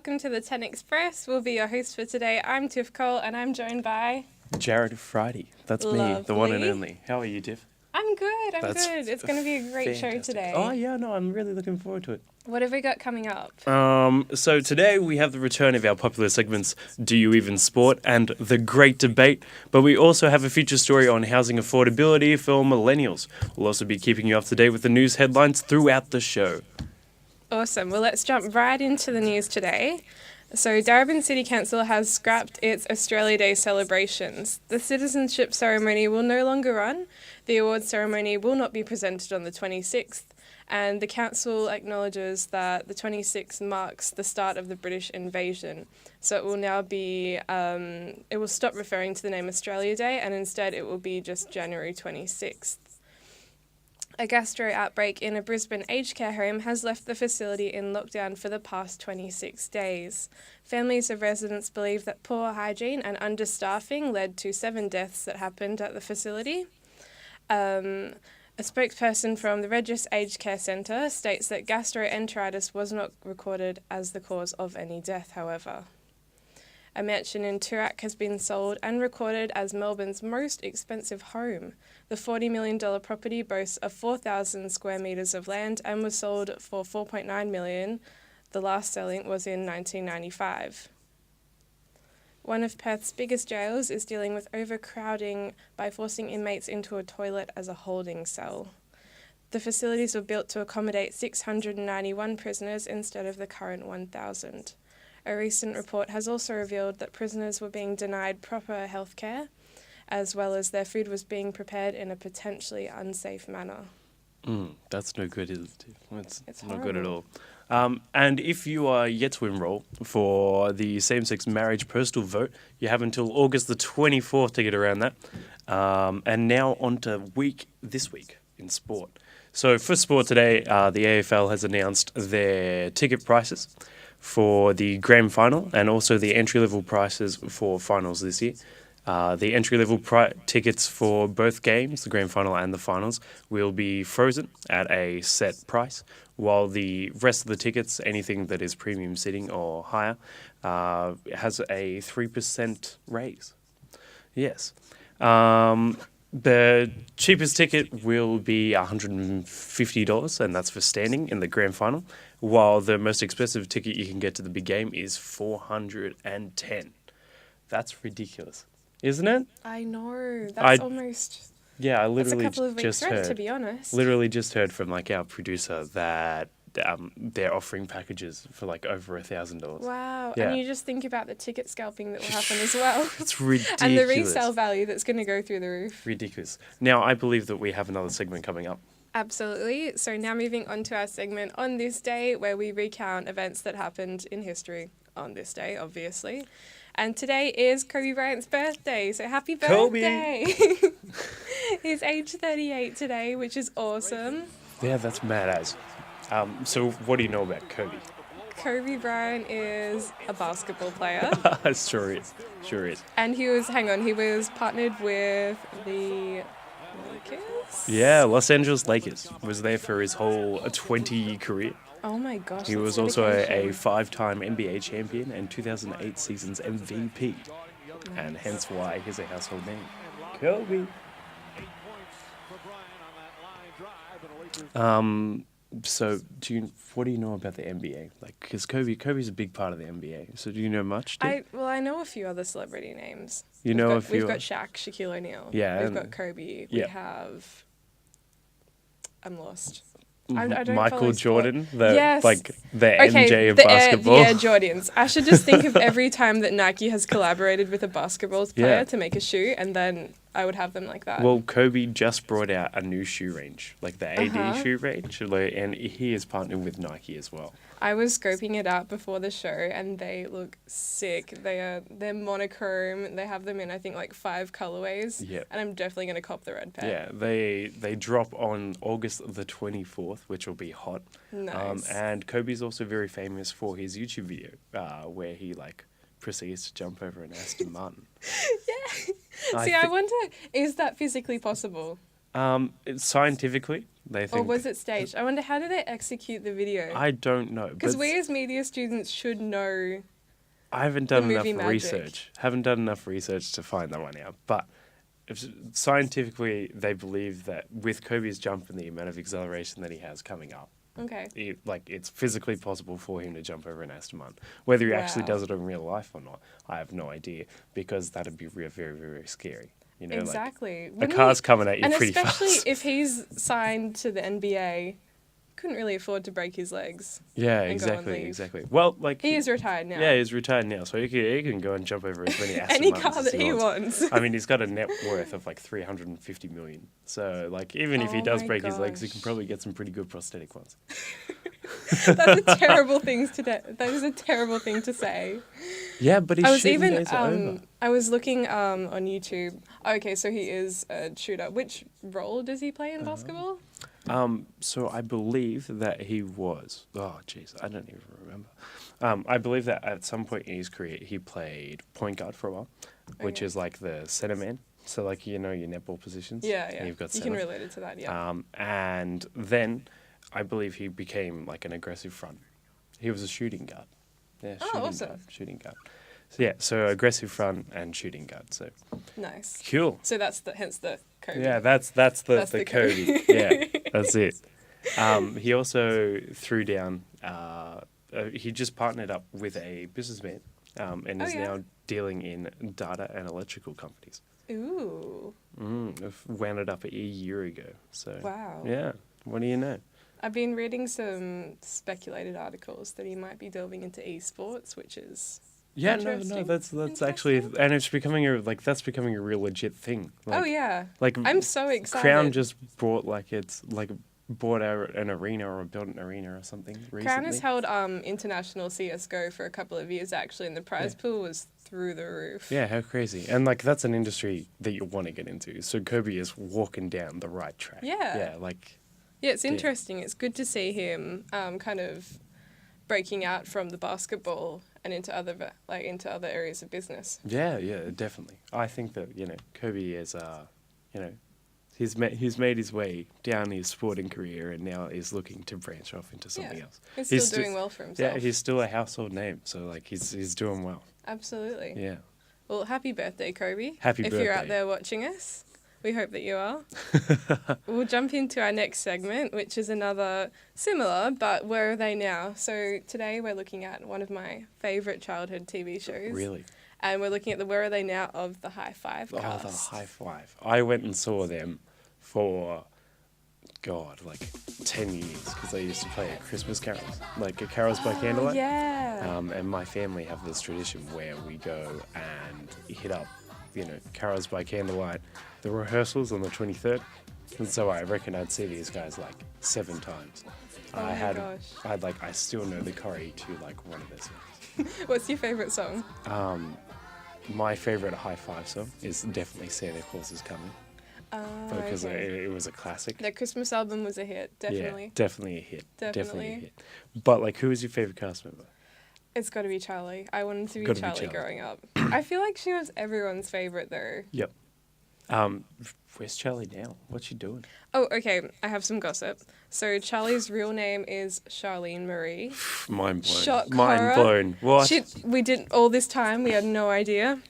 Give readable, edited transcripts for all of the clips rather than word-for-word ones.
welcome to the 10 Express. We'll be your host for today. I'm Tiff Cole and I'm joined by... Jarrod Friday. That's me, the one and only. How are you, Tiff? I'm good, good. It's going to be a great show today. Oh, yeah, no, I'm really looking forward to it. What have we got coming up? So today we have the return of our popular segments, Do You Even Sport? And The Great Debate. But we also have a feature story on housing affordability for millennials. We'll also be keeping you up to date with the news headlines throughout the show. Awesome. Well, let's jump right into the news today. So, Darebin City Council has scrapped its Australia Day celebrations. The citizenship ceremony will no longer run, the awards ceremony will not be presented on the 26th, and the council acknowledges that the 26th marks the start of the British invasion. So it will now be, it will stop referring to the name Australia Day, and instead it will be just January 26th. A gastro outbreak in a Brisbane aged care home has left the facility in lockdown for the past 26 days. Families of residents believe that poor hygiene and understaffing led to 7 deaths that happened at the facility. A spokesperson from the Regis Aged Care Centre states that gastroenteritis was not recorded as the cause of any death, however. A mansion in Toorak has been sold and recorded as Melbourne's most expensive home. The $40 million property boasts of 4,000 square metres of land and was sold for $4.9 million. The last selling was in 1995. One of Perth's biggest jails is dealing with overcrowding by forcing inmates into a toilet as a holding cell. The facilities were built to accommodate 691 prisoners instead of the current 1,000. A recent report has also revealed that prisoners were being denied proper health care, as well as their food was being prepared in a potentially unsafe manner. That's no good, is it? It's not horrible. good at all. And if you are yet to enrol for the same-sex marriage postal vote, you have until August the 24th to get around that. And now on to this week in sport. So for sport today, the AFL has announced their ticket prices for the grand final and also the entry-level prices for finals this year. The entry-level tickets for both games, the grand final and the finals, will be frozen at a set price, while the rest of the tickets, anything that is premium sitting or higher, has a 3% raise. Yes. The cheapest ticket will be $150, and that's for standing in the grand final, while the most expensive ticket you can get to the big game is $410. That's ridiculous, isn't it? I know. That's almost... Yeah, I literally that's a couple of weeks just rent, heard. to be honest. Literally just heard from our producer that they're offering packages for over $1,000. Wow. Yeah. And you just think about the ticket scalping that will happen as well. It's ridiculous. And the resale value that's going to go through the roof. Ridiculous. Now, I believe that we have another segment coming up. Absolutely. So now moving on to our segment On This Day, where we recount events that happened in history on this day, obviously. And today is Kobe Bryant's birthday, so happy birthday! Kobe! He's age 38 today, which is awesome. Yeah, that's mad as. So what do you know about Kobe? Kobe Bryant is a basketball player. Sure is. And he was partnered with the Lakers? Yeah, Los Angeles Lakers. Was there for his whole 20-year career. Oh my gosh. He was also a 5-time NBA champion and 2008 season's MVP. Nice. And hence why he's a household name. Kobe. So what do you know about the NBA? Because Kobe's a big part of the NBA. So do you know much? I know a few other celebrity names. We've got Shaq, Shaquille O'Neal. Yeah. We've got Kobe. Yeah. We have... I'm lost. I don't Michael Jordan, the okay, MJ of basketball. The Air Jordans. I should just think of every time that Nike has collaborated with a basketball player to make a shoe, and then I would have them like that. Well, Kobe just brought out a new shoe range, the AD shoe range, and he is partnering with Nike as well. I was scoping it out before the show, and they look sick. They're monochrome. They have them in, I think, 5 colorways. Yep. And I'm definitely going to cop the red pair. Yeah, they drop on August the 24th, which will be hot. Nice. And Kobe's also very famous for his YouTube video, where he proceeds to jump over an Aston Martin. Yeah. I wonder, is that physically possible? Scientifically, They Or think. was it staged? I wonder, how did they execute the video? I don't know. Because but we as media students should know. I haven't done enough movie magic. research. Haven't done enough research to find that one out. But scientifically, they believe that with Kobe's jump and the amount of acceleration that he has coming up, Okay. it's physically possible for him to jump over an Aston Martin. Whether he actually Wow. does it in real life or not, I have no idea, because that'd be very, very, very scary. You know, Exactly. like, Wouldn't a car's he- coming at you and pretty especially fast. if he's signed to the NBA, couldn't really afford to break his legs. Yeah, and go and exactly, leave. exactly. Well, like He is retired now. Yeah, he's retired now, so he can go and jump over as many Aston Any Martins car as that he wants. I mean, he's got a net worth of like 350 million. So, like, even if he Oh does my break his legs, he can gosh. probably get some pretty good prosthetic ones. That's a terrible thing to that is a terrible thing to say. Yeah, but his I was shooting even days are over. I was looking on YouTube. Okay, so he is a shooter. Which role does he play in basketball? So I believe that he was. Oh, jeez, I don't even remember. I believe that at some point in his career, he played point guard for a while, which Okay. is like the center man. So, like, you know, your netball positions. Yeah, and yeah. You've got You can center. relate it to that, yeah. And then I believe he became like an aggressive front. He was a shooting guard. Yeah, Oh, shooting awesome. guard. Shooting guard. So yeah, so aggressive front and shooting guard. So Nice. cool. So that's hence the Kobe. Yeah, that's the That's the Kobe. Yeah, that's it. He also threw down. He just partnered up with a businessman, and Oh, is yeah? now dealing in data and electrical companies. Ooh. Wound it up a year ago. So Wow. yeah, what do you know? I've been reading some speculated articles that he might be delving into esports, which is Yeah, no, interesting. that's actually, Interesting. and it's becoming that's becoming a real legit thing. Like, oh yeah. like I'm so excited. Crown just bought bought an arena or built an arena or something recently. Crown has held international CS:GO for a couple of years actually, and the prize pool was through the roof. Yeah, how crazy! And like that's an industry that you want to get into. So Kobe is walking down the right track. Yeah. Yeah, like Yeah, it's interesting. It's good to see him kind of breaking out from the basketball and into other areas of business. yeah, definitely. I think that Kobe is he's made his way down his sporting career and now is looking to branch off into something else. He's still doing well for himself. Yeah, he's still a household name, so like he's doing well. Absolutely. Yeah. Well, happy birthday, Kobe. Happy If you're out birthday. there watching us, we hope that you are. We'll jump into our next segment, which is another similar, but where are they now? So today we're looking at one of my favourite childhood TV shows. Really? And we're looking at the Where Are They Now of the High Five Oh, cast. the High Five. I went and saw them for, God, like 10 years because they used to play at Christmas carols, like a carols by candlelight. Yeah. And my family have this tradition where we go and hit up, carols by candlelight, the rehearsals on the 23rd. And so I reckon I'd see these guys like 7 times. Oh my gosh. I still know the choreo to like one of their songs. What's your favourite song? My favorite High Five song is definitely Santa Claus Is Coming because okay. it was a classic. Their Christmas album was a hit, definitely. Yeah, definitely a hit. Definitely. A hit. But like, who was your favorite cast member? It's got to be Charlie. I wanted to be Gotta be Charlie Charlie. growing up. I feel like she was everyone's favourite though. Yep. Where's Charlie now? What's she doing? Oh, okay. I have some gossip. So Charlie's real name is Charlene Marie. Mind blown. Shock Mind horror. blown. What? We did all this time. We had no idea.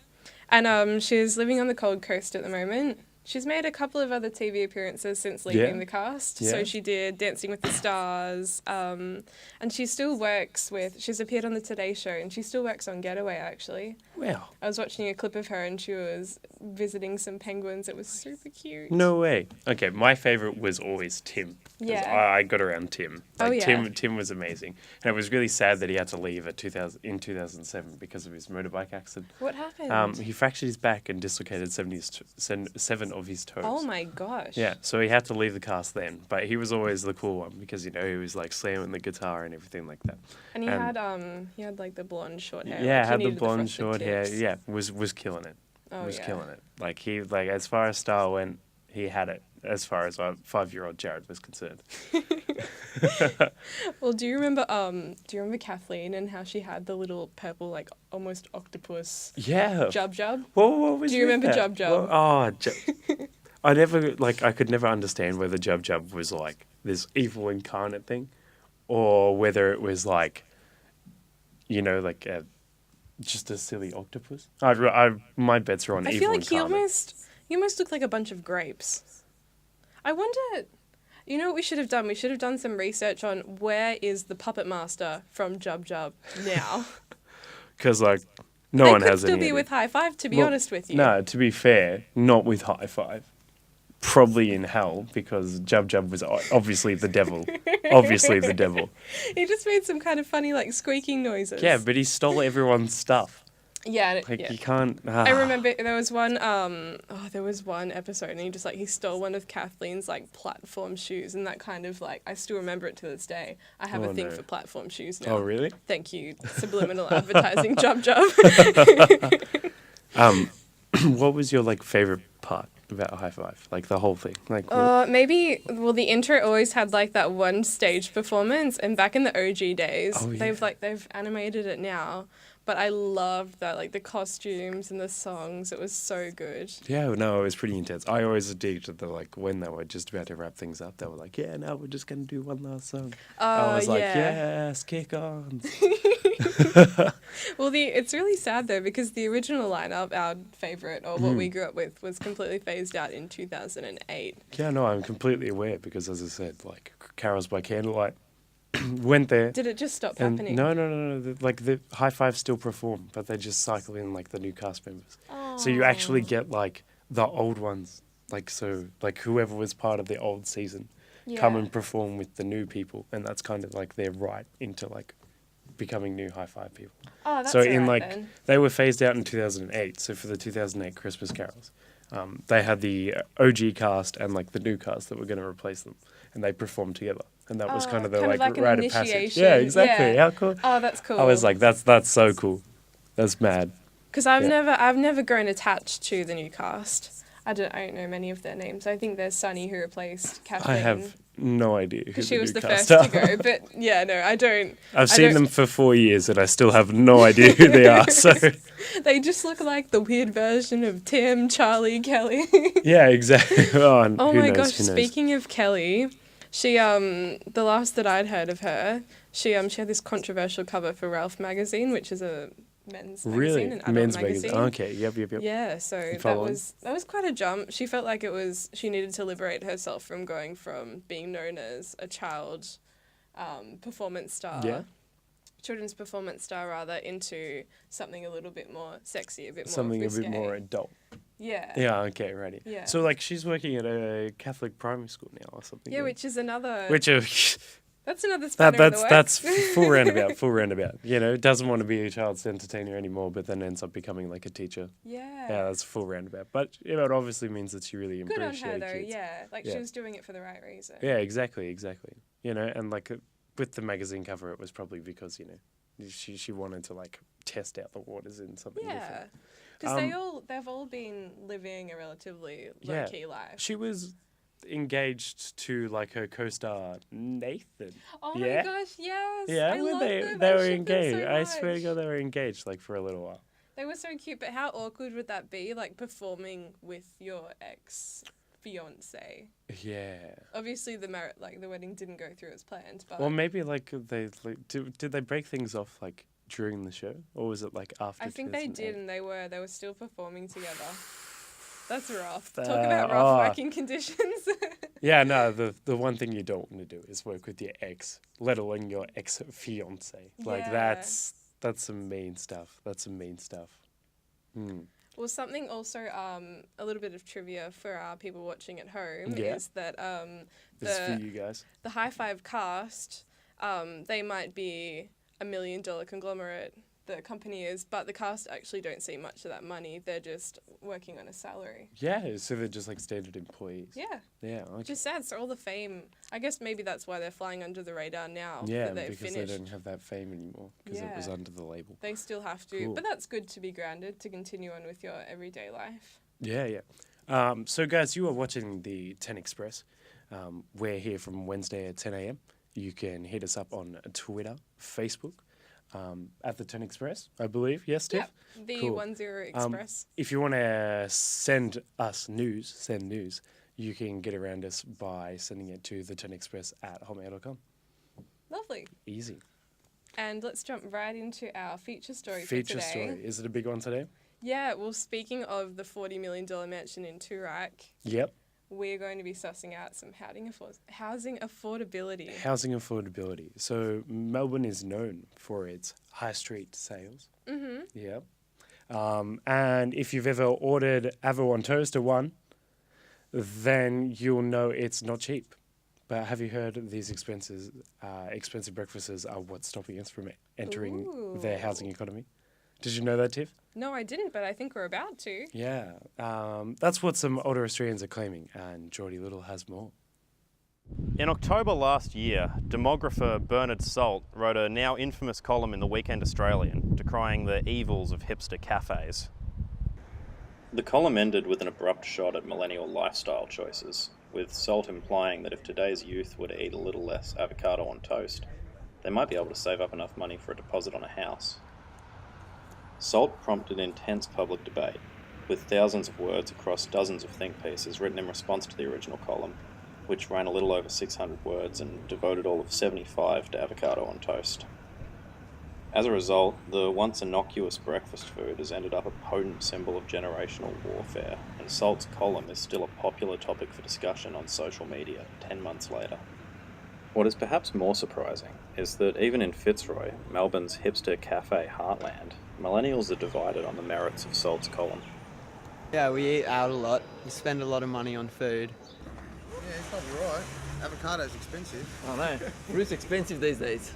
And she's living on the Gold Coast at the moment. She's made a couple of other TV appearances since leaving Yeah. the cast. Yeah. So she did Dancing with the Stars. And she still works she's appeared on the Today Show and she still works on Getaway actually. Wow. I was watching a clip of her and she was visiting some penguins. It was super cute. No way. Okay, my favorite was always Tim. 'Cause Yeah. I got around Tim. Oh, Like, yeah. Tim was amazing. And it was really sad that he had to leave in 2007 because of his motorbike accident. What happened? He fractured his back and dislocated 7 of his toes. Oh my gosh. Yeah, so he had to leave the cast then, but he was always the cool one because he was like slamming the guitar and everything like that. And he had like the blonde short hair. Yeah, like, he had the needed blonde frosted short hair. tips. Yeah, was killing it. Oh, was yeah. killing it. Like as far as style went, he had it. As far as 5-year-old Jarrod was concerned. Well, do you remember Kathleen and how she had the little purple like almost octopus Yeah. Jub Jub? What was Do you with remember that? Jub Jub? I could never understand whether Jub Jub was like this evil incarnate thing, or whether it was like, like just a silly octopus. My bets are on I evil feel like incarnate. he almost looked like a bunch of grapes. I wonder, you know what we should have done? We should have done some research on where is the puppet master from Jub Jub now. Because like no They one could has still any be idea. with High Five, to be Well, honest with you. No, to be fair, not with High Five. Probably in hell, because Jub Jub was obviously the devil. Obviously the devil. He just made some kind of funny, like, squeaking noises. Yeah, but he stole everyone's stuff. Yeah, Like yeah. you can't. I remember there was one episode, and he stole one of Kathleen's like platform shoes, and that kind of like I still remember it to this day. I have Oh, a thing no. for platform shoes now. Oh really? Thank you, subliminal advertising, Jub Jub. What was your like favorite part about High Five? Like the whole thing? Like Maybe the intro always had like that one stage performance, and back in the OG days, Oh, yeah. they've animated it now. But I loved that, like the costumes and the songs. It was so good. yeah, no, it was pretty intense. I always did the like when they were just about to wrap things up. They were like, "Yeah, now we're just gonna do one last song." I was like, "Yes, kick on." Well, it's really sad though because the original lineup, our favorite or what we grew up with, was completely phased out in 2008. Yeah, no, I'm completely aware because, as I said, like Carols by Candlelight went there. Did it just stop And happening? no. Like the High Five still perform, but they just cycle in like the new cast members. So you actually get like the old ones, like whoever was part of the old season, come and perform with the new people, and that's kind of like their right into like becoming new High Five people. Oh, that's So in alright like then. they were phased out in 2008. So for the 2008 Christmas carols, they had the OG cast and like the new cast that were going to replace them, and they performed together. And that was kind of the kind of like like an rite of passage. initiation. Yeah, exactly. Yeah. How cool. Oh, that's cool. I was like, that's so cool. That's mad. Because I've Yeah. never grown attached to the new cast. I don't know many of their names. I think there's Sunny who replaced Kathleen. I have no idea who Because she the was new the cast first to are. go. But yeah, no, I don't. I've I seen don't- them for 4 years and I still have no idea who they are. So They just look like the weird version of Tim, Charlie, Kelly. yeah, exactly. Oh, and Oh who my knows, gosh! who knows? Speaking of Kelly, she the last that I'd heard of her, she had this controversial cover for Ralph magazine, which is a men's Really? magazine, an adult Men's magazine. magazine. Okay, yep. Yeah, so that following? was quite a jump. She felt like she needed to liberate herself from going from being known as a child performance star. Yeah. Children's performance star rather into something a little bit more sexy, a bit more Something a risque. bit more adult. Yeah. Yeah, okay, righty. Yeah. So like she's working at a Catholic primary school now or something. Yeah, which is another. Which That's another spanner in the works. that's full roundabout. You know, doesn't want to be a child's entertainer anymore, but then ends up becoming like a teacher. Yeah. Yeah, that's full roundabout. But you know, it obviously means that she really Good on her appreciated though. kids. Yeah, like Yeah. she was doing it for the right reason. Yeah, exactly. You know, and like with the magazine cover, it was probably because she wanted to like test out the waters in something Yeah. different. Because they've all been living a relatively low key life. She was engaged to like her co-star Nathan. Oh Yeah. my gosh, yes. Yeah, I when love they them. they I were ship them engaged. so I swear to much. God, they were engaged like for a little while. They were so cute, but how awkward would that be? Like performing with your ex fiance. Yeah. Obviously, the wedding didn't go through as planned, but Well, maybe like they did they break things off like during the show, or was it like after? I think they 2008? did, and they were still performing together. That's rough. Talk Uh, about rough oh. working conditions. Yeah, no. The one thing you don't want to do is work with your ex, let alone your ex fiance. Like Yeah. that's some mean stuff. That's some mean stuff. Hmm. Well, something also, a little bit of trivia for our people watching at home Yeah. is that This is for you guys. the High Five cast, they might be $1 million conglomerate, the company is, but the cast actually don't see much of that money. They're just working on a salary. Yeah, so they're just like standard employees. Yeah, Yeah. Okay. which is sad. So all the fame, I guess maybe that's why they're flying under the radar now. Yeah, that they've because finished. they don't have that fame anymore because it was Yeah. under the label. They still have to, Cool. but that's good to be grounded to continue on with your everyday life. Yeah. So guys, you are watching the 10 Express. We're here from Wednesday at 10 a.m. You can hit us up on Twitter, Facebook. at the 10 Express, I believe. Yes, Tiff? Yep, the Cool. 10 Express. If you want to send news, you can get around us by sending it to the 10 Express at hotmail.com. Lovely. Easy. And let's jump right into our feature story for Feature today. story. Is it a big one today? Yeah, well, speaking of the $40 million mansion in Toorak, Yep. we're going to be sussing out some housing affordability. Housing affordability. So Melbourne is known for its high street sales. Mm-hmm. Yeah. And if you've ever ordered Avo on toast or one, then you'll know it's not cheap. But have you heard these expensive breakfasts are what's stopping us from entering their housing economy? Did you know that, Tiff? No, I didn't, but I think we're about to. Yeah. That's what some older Australians are claiming, and Geordie Little has more. In October last year, demographer Bernard Salt wrote a now infamous column in the Weekend Australian decrying the evils of hipster cafes. The column ended with an abrupt shot at millennial lifestyle choices, with Salt implying that if today's youth were to eat a little less avocado on toast, they might be able to save up enough money for a deposit on a house. Salt prompted intense public debate, with thousands of words across dozens of think pieces written in response to the original column, which ran a little over 600 words and devoted all of 75 to avocado on toast. As a result, the once innocuous breakfast food has ended up a potent symbol of generational warfare, and Salt's column is still a popular topic for discussion on social media 10 months later. What is perhaps more surprising is that even in Fitzroy, Melbourne's hipster cafe heartland, millennials are divided on the merits of Salt's column. Yeah, we eat out a lot. We spend a lot of money on food. Yeah, it's probably right. Avocado's expensive. I know. Fruit's expensive these days.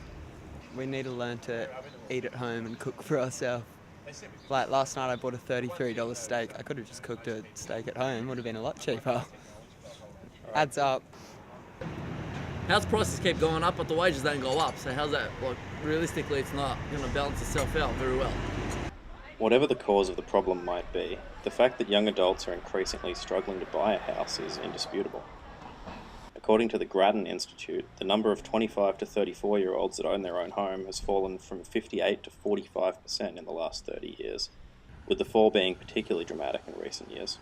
We need to learn to eat at home and cook for ourselves. Like last night I bought a $33 steak. I could have just cooked a steak at home. Would have been a lot cheaper. Adds up. House prices keep going up, but the wages don't go up. So how's that? Like, realistically, it's not going to balance itself out very well. Whatever the cause of the problem might be, the fact that young adults are increasingly struggling to buy a house is indisputable. According to the Grattan Institute, the number of 25 to 34-year-olds that own their own home has fallen from 58 to 45% in the last 30 years, with the fall being particularly dramatic in recent years.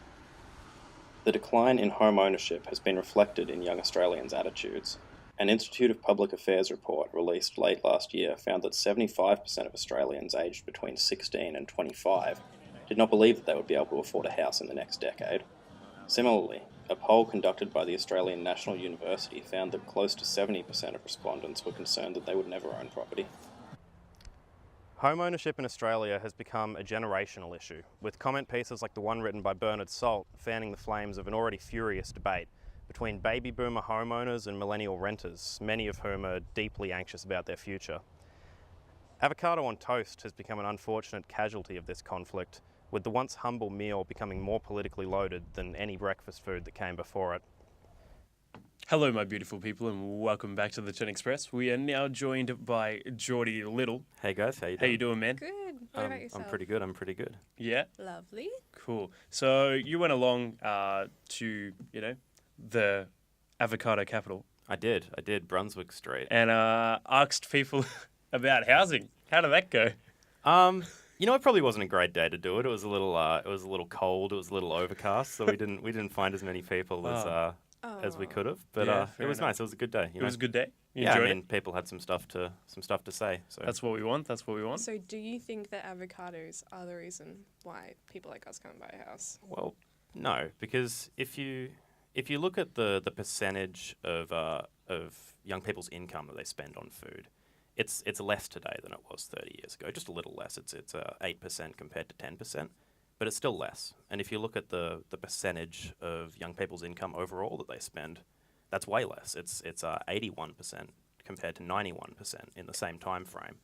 The decline in home ownership has been reflected in young Australians' attitudes. An Institute of Public Affairs report released late last year found that 75% of Australians aged between 16 and 25 did not believe that they would be able to afford a house in the next decade. Similarly, a poll conducted by the Australian National University found that close to 70% of respondents were concerned that they would never own property. Home ownership in Australia has become a generational issue, with comment pieces like the one written by Bernard Salt fanning the flames of an already furious debate between baby boomer homeowners and millennial renters, many of whom are deeply anxious about their future. Avocado on toast has become an unfortunate casualty of this conflict, with the once humble meal becoming more politically loaded than any breakfast food that came before it. Hello, my beautiful people, and welcome back to the 10 Express. We are now joined by Geordie Little. Hey guys, how you How doing? you doing, man? Good. What about yourself? I'm pretty good. Yeah? Lovely. Cool. So you went along to, the avocado capital I did, Brunswick Street. and asked people about housing. How did that go? It probably wasn't a great day to do it. It was a little cold. It was a little overcast, so we didn't find as many people as we could have. But Yeah, it fair was enough. nice. It was a good day. It was a good day. You Yeah, I enjoyed mean, it? people had some stuff to say. So That's what we want. That's what we want. So do you think that avocados are the reason why people like us can't buy a house? well, no, because if you look at the percentage of young people's income that they spend on food, it's less today than it was 30 years ago. Just a little less. It's 8% compared to 10%, but it's still less. And if you look at the percentage of young people's income overall that they spend, that's way less. It's 81% compared to 91% in the same time frame.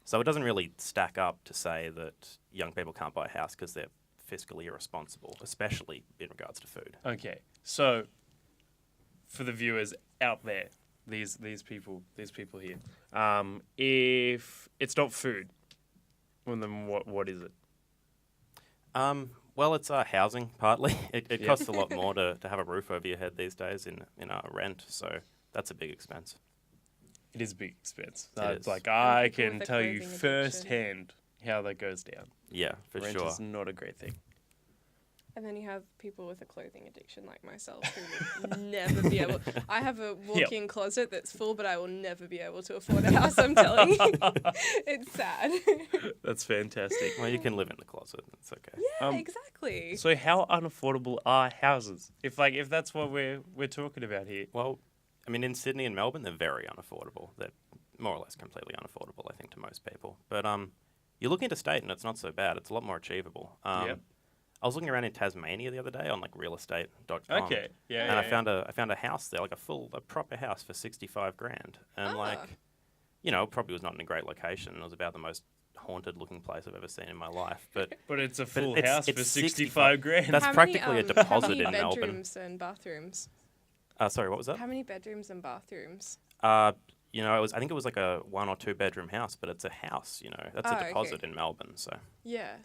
So it doesn't really stack up to say that young people can't buy a house because they're fiscally irresponsible, especially in regards to food. Okay. So for the viewers out there, these people here, if it's not food, well, then what is it? Well, it's housing partly. It Yeah. costs a lot more to have a roof over your head these days in rent, so that's a big expense. It is a big expense. It is. Like, And I people with can a tell you clothing addiction. firsthand how that goes down. Yeah, for Rent sure. is not a great thing. And then you have people with a clothing addiction like myself who would never be able. I have a walk-in closet that's full, but I will never be able to afford a house. I'm telling you, it's sad. That's fantastic. Well, you can live in the closet. It's okay. Yeah, exactly. So how unaffordable are houses? If that's what we're talking about here. Well, I mean, in Sydney and Melbourne, they're very unaffordable. They're more or less completely unaffordable, I think, to most people. But you look into state, and it's not so bad. It's a lot more achievable. Yep. I was looking around in Tasmania the other day on like realestate.com. Okay. Yeah. And yeah, I found a house there, like a proper house for 65 grand. And like, you know, it probably was not in a great location. It was about the most haunted looking place I've ever seen in my life. But But it's a but full it's- house it's for 65 65 grand. That's How practically many, a deposit how many in Melbourne. bedrooms and bathrooms? Sorry, what was that? How many bedrooms and bathrooms? You know, I think it was like a 1 or 2 bedroom house, but it's a house, you know. That's Oh, a okay. deposit in Melbourne, so Yeah.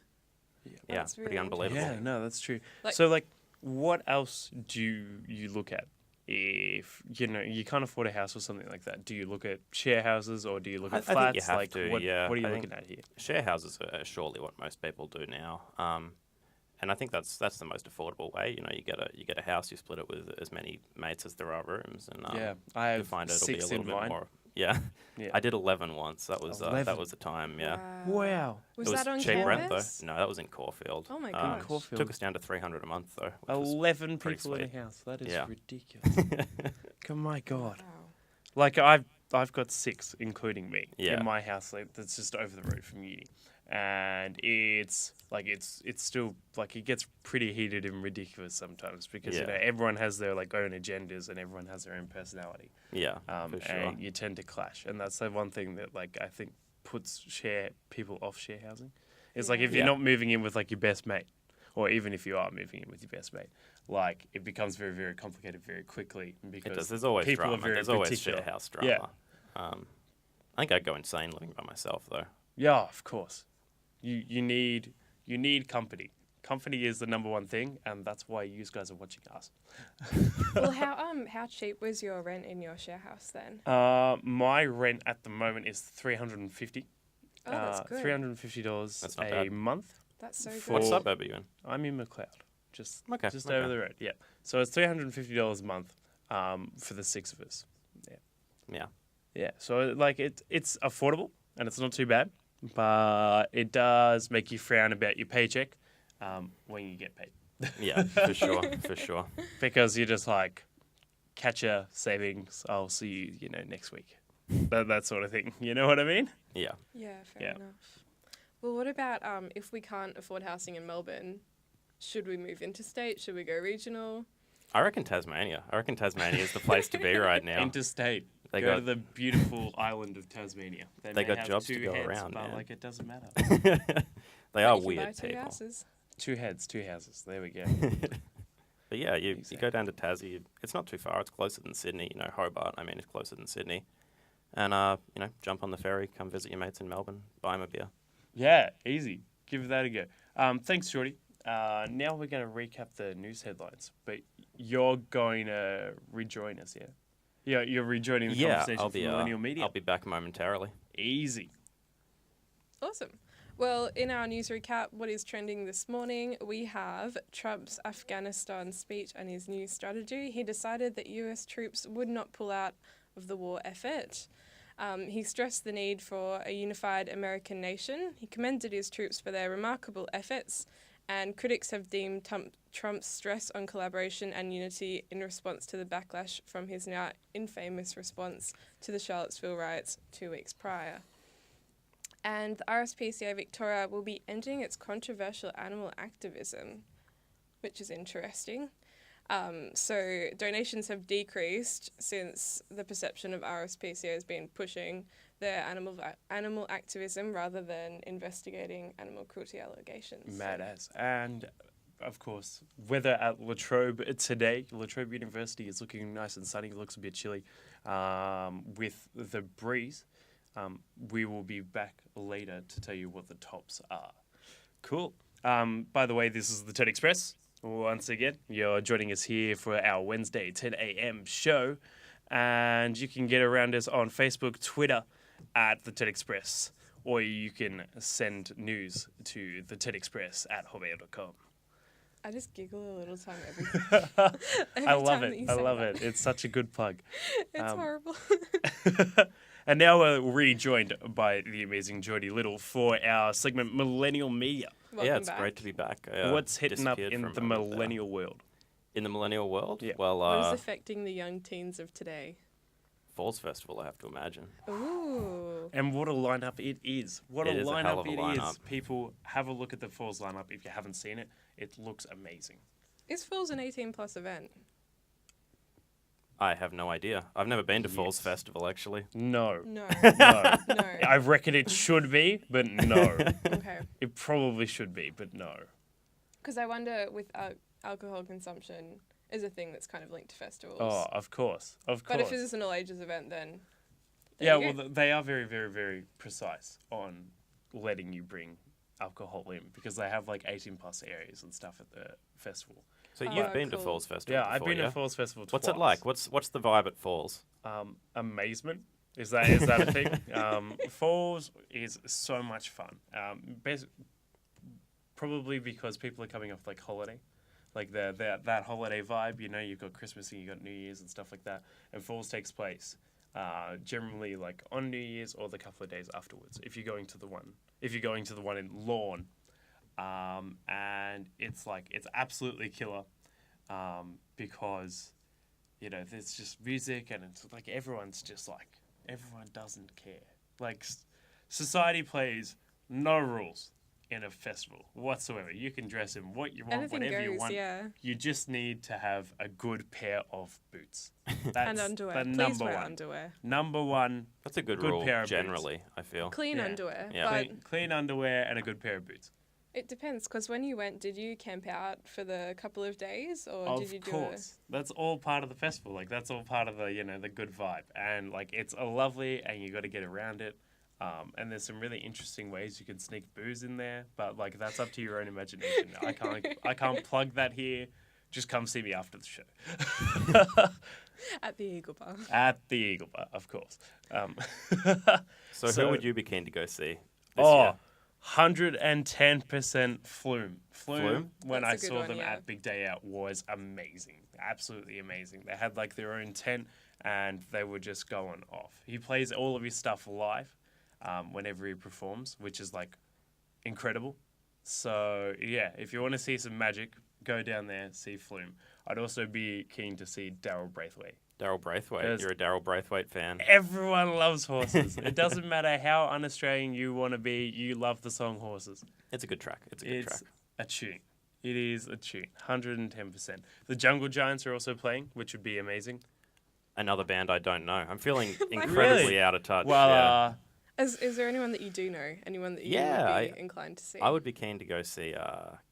yeah, That's pretty really unbelievable. Yeah, no, that's true. Like- So, like, what else do you look at if you can't afford a house or something like that? Do you look at share houses or do you look I at think flats? you have like, to, what, yeah. what are you I looking think- at here? Share houses are surely what most people do now, and I think that's the most affordable way. You know, you get a house, you split it with as many mates as there are rooms, and Yeah, I you'll have find it'll be a 6 little in bit mine. more. Yeah. Yeah. I did 11 once. That was 11? the time. Yeah, Wow. Was it was that on cheap rent campus? though. No, that was in Caulfield. Oh my In gosh. Caulfield. Took us down to 300 a month though. which was 11 pretty people in a sweet. house. That is Yeah. ridiculous. Oh my God. Wow. Like, I've got 6, including me, Yeah. in my house. Like, that's just over the road from uni. And it's still like it gets pretty heated and ridiculous sometimes because Yeah. everyone has their like own agendas and everyone has their own personality, Yeah, for sure. and you tend to clash. And that's the one thing that like I think puts people off share housing. It's like if you're Yeah. not moving in with like your best mate, or even if you are moving in with your best mate, like it becomes very very complicated very quickly because It does. There's always people are drama. very There's always particular. share house drama. Yeah. I think I'd go insane living by myself though. Yeah, of course. You need company. Company is the number one thing, and that's why you guys are watching us. Well, how cheap was your rent in your share house then? My rent at the moment is $350. Oh, that's good. $350 That's not a bad. month. That's so For- What good. suburb are you in? I'm in McLeod, just Okay, over okay. the road. Yeah, so it's $350 a month for the 6 of us. Yeah. Yeah, so like it's affordable and it's not too bad, but it does make you frown about your paycheck when you get paid. Yeah, for sure, for sure. Because you're just like, catch your savings, I'll see you, next week. That sort of thing. You know what I mean? Yeah. Yeah, fair Yeah. enough. Well, what about if we can't afford housing in Melbourne? Should we move interstate? Should we go regional? I reckon Tasmania. is the place to be right now. Interstate. They Go got- to the beautiful island of Tasmania. They may got have jobs to 2 go heads, around, but man. like it doesn't matter. They are You can buy weird 2 people. houses. 2 heads, 2 houses. There we go. But yeah, you Exactly. go down to Tassie. It's not too far. It's closer than Sydney. You know, Hobart. I mean, it's closer than Sydney. And jump on the ferry, come visit your mates in Melbourne, buy them a beer. Yeah, easy. Give that a go. Thanks, Jordy. Now we're going to recap the news headlines, but you're going to rejoin us, yeah? Yeah, you're rejoining the Yeah, conversation I'll from be. Millennial Media. I'll be back momentarily. Easy. Awesome. Well, in our news recap, what is trending this morning, we have Trump's Afghanistan speech and his new strategy. He decided that US troops would not pull out of the war effort. He stressed the need for a unified American nation. He commended his troops for their remarkable efforts, and critics have deemed Trump's stress on collaboration and unity in response to the backlash from his now infamous response to the Charlottesville riots 2 weeks prior. And the RSPCA Victoria will be ending its controversial animal activism, which is interesting. So donations have decreased since the perception of RSPCA has been pushing their animal activism rather than investigating animal cruelty allegations. Mad as. And, of course, weather at La Trobe today. La Trobe University is looking nice and sunny. It looks a bit chilly with the breeze. We will be back later to tell you what the tops are. Cool. By the way, this is the TED Express. Once again, you're joining us here for our Wednesday 10 a.m. show. And you can get around us on Facebook, Twitter, at The Ted Express. Or you can send news to The Ted Express at hotmail.com. I just giggle a little time every I love time that it. you I say love that. it. It's such a good plug. It's horrible. And now we're rejoined by the amazing Geordie Little for our segment Millennial Media. Yeah, it's back. great to be back. What's hitting up disappeared in for a the moment there. millennial world? In the millennial world? Yeah. Well, What is affecting the young teens of today? Falls Festival, I have to imagine. Ooh. And what a lineup it is. What It a is a hell lineup of a it lineup. is. People, have a look at the Falls lineup if you haven't seen it. It looks amazing. Is Falls an 18+ event? I have no idea. I've never been to Falls Yes. Festival, actually. No. No. No. No. I reckon it should be, but no. Okay. It probably should be, but no. Because I wonder with alcohol consumption is a thing that's kind of linked to festivals. Oh, of course. Of course. But if it's an all ages event, then. Yeah, you well, go. they are very, very, very precise on letting you bring alcohol in because they have like 18+ areas and stuff at the festival. So Oh, you've been to cool. Falls Festival Yeah, I've before, been yeah? to Falls Festival twice. What's it like? What's the vibe at Falls? Amazement. Is that a thing? Falls is so much fun. Probably because people are coming off like holiday. Like that holiday vibe, you know, you've got Christmas and you've got New Year's and stuff like that. And Falls takes place generally like on New Year's or the couple of days afterwards. If you're going to the one in Lawn, and it's absolutely killer because you know there's just music and it's like everyone doesn't care. Like society plays no rules in a festival whatsoever. You can dress in what you want, Anything whatever you goes, want. yeah. You just need to have a good pair of boots. That's And underwear. the Please number wear one. underwear. Number one, That's a good Good rule, pair of boots. generally, I feel. Clean Yeah. underwear. Yeah. But clean underwear and a good pair of boots. it depends, because when you went, did you camp out for the couple of days, or Of did you do course, that's all part of the festival. Like that's all part of the the good vibe, and like it's a lovely, and you got to get around it. And there's some really interesting ways you can sneak booze in there, but like that's up to your own imagination. I can't plug that here. Just come see me after the show. at the Eagle Bar? At the Eagle Bar, of course. So who would you be keen to go see this Oh, year? 110% Flume. Flume? When That's I a good saw one, them yeah. at Big Day Out, was amazing. Absolutely amazing. They had like their own tent and they were just going off. He plays all of his stuff live whenever he performs, which is like incredible. So yeah, if you want to see some magic, go down there, see Flume. I'd also be keen to see Daryl Braithwaite. Daryl Braithwaite. Yes. You're a Daryl Braithwaite fan. Everyone loves horses. It doesn't matter how un-Australian you want to be, you love the song Horses. It's a good track. It's a good track. A tune. It is a tune. 110%. The Jungle Giants are also playing, which would be amazing. Another band I don't know. I'm feeling incredibly Really? out of touch. Well, yeah. Is there anyone that you do know? Anyone that you Yeah, would be inclined to see? I would be keen to go see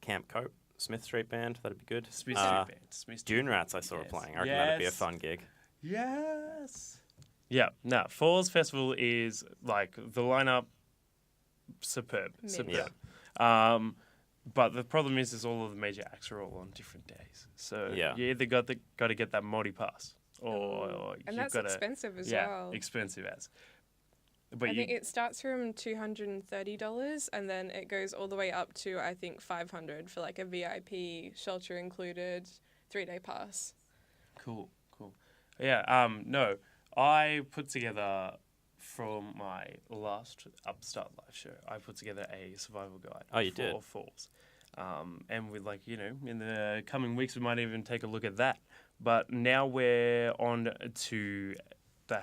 Camp Cope, Smith Street Band. That'd be good. Smith Street Band. Smith Street Dune Band. Rats I saw Yes. playing. I reckon that'd be a Yes. fun gig. Yes. Yeah. No, Falls Festival is like the lineup superb. Mint. Superb. Yeah. But the problem is all of the major acts are all on different days. So Yeah. you either got to get that multi pass or and you've that's got to expensive as yeah, well. expensive as. But I think it starts from $230 and then it goes all the way up to I think $500 for like a VIP shelter included 3-day pass. Cool. Yeah. No, I put together from my last Upstart Live show. I put together a survival guide. Oh, you for did? Falls. And with in the coming weeks, we might even take a look at that. But now we're on to the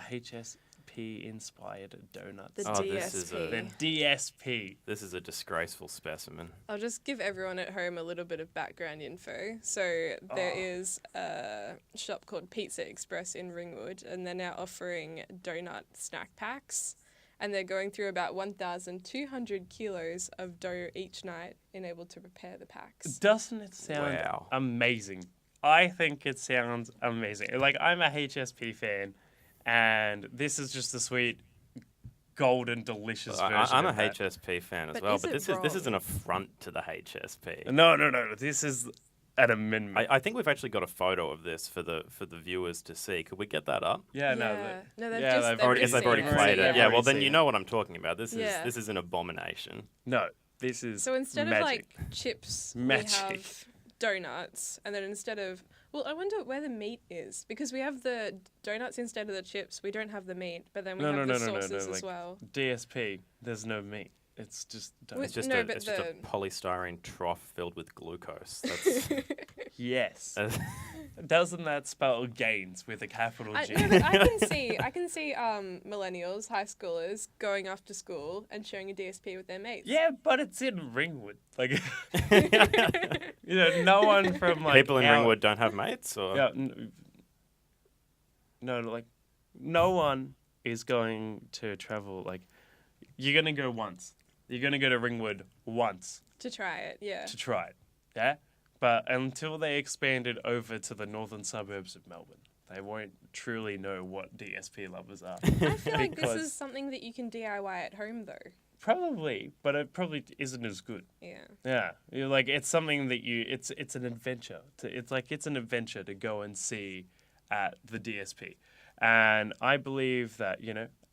HSP-inspired donuts. The Oh, DSP. this is The DSP. This is a disgraceful specimen. I'll just give everyone at home a little bit of background info. So there is a shop called Pizza Express in Ringwood, and they're now offering donut snack packs. And they're going through about 1,200 kilos of dough each night and able to prepare the packs. Doesn't it sound Wow. amazing? I think it sounds amazing. Like, I'm a HSP fan, and this is just a sweet, golden, delicious version I'm a of that. HSP fan as But well, is but it this is wrong? an affront to the HSP. No. This is an amendment. I think we've actually got a photo of this for the viewers to see. Could we get that up? Yeah, No, they've yeah, just they've Or if they've already seen played it. They've Yeah, well already then seen you it. know what I'm talking about. This Yeah. is an abomination. No, this is So instead magic. of like chips, Magic. we have donuts, and then instead of I wonder where the meat is, because we have the donuts instead of the chips. We don't have the meat, but then we No, have no, the no, no, no, sauces as like- well. DSP, there's no meat. It's just Wait, It's just No, a but it's just a the- polystyrene trough filled with glucose. That's yes. Doesn't that spell gains with a capital G? No, but I can see millennials, high schoolers going after school and sharing a DSP with their mates. Yeah, but it's in Ringwood. Like, no one from like people in our- Ringwood don't have mates, or Yeah, no, like, no one is going to travel. Like, you're gonna go once. You're gonna go to Ringwood once To try it, yeah. to try it. Yeah, but until they expand it over to the northern suburbs of Melbourne, they won't truly know what DSP lovers are. I feel like this Because- is something that you can DIY at home, though. Probably, but it probably isn't as good. Yeah. Yeah, you're like it's something that it's an adventure. It's an adventure to go and see at the DSP, and I believe that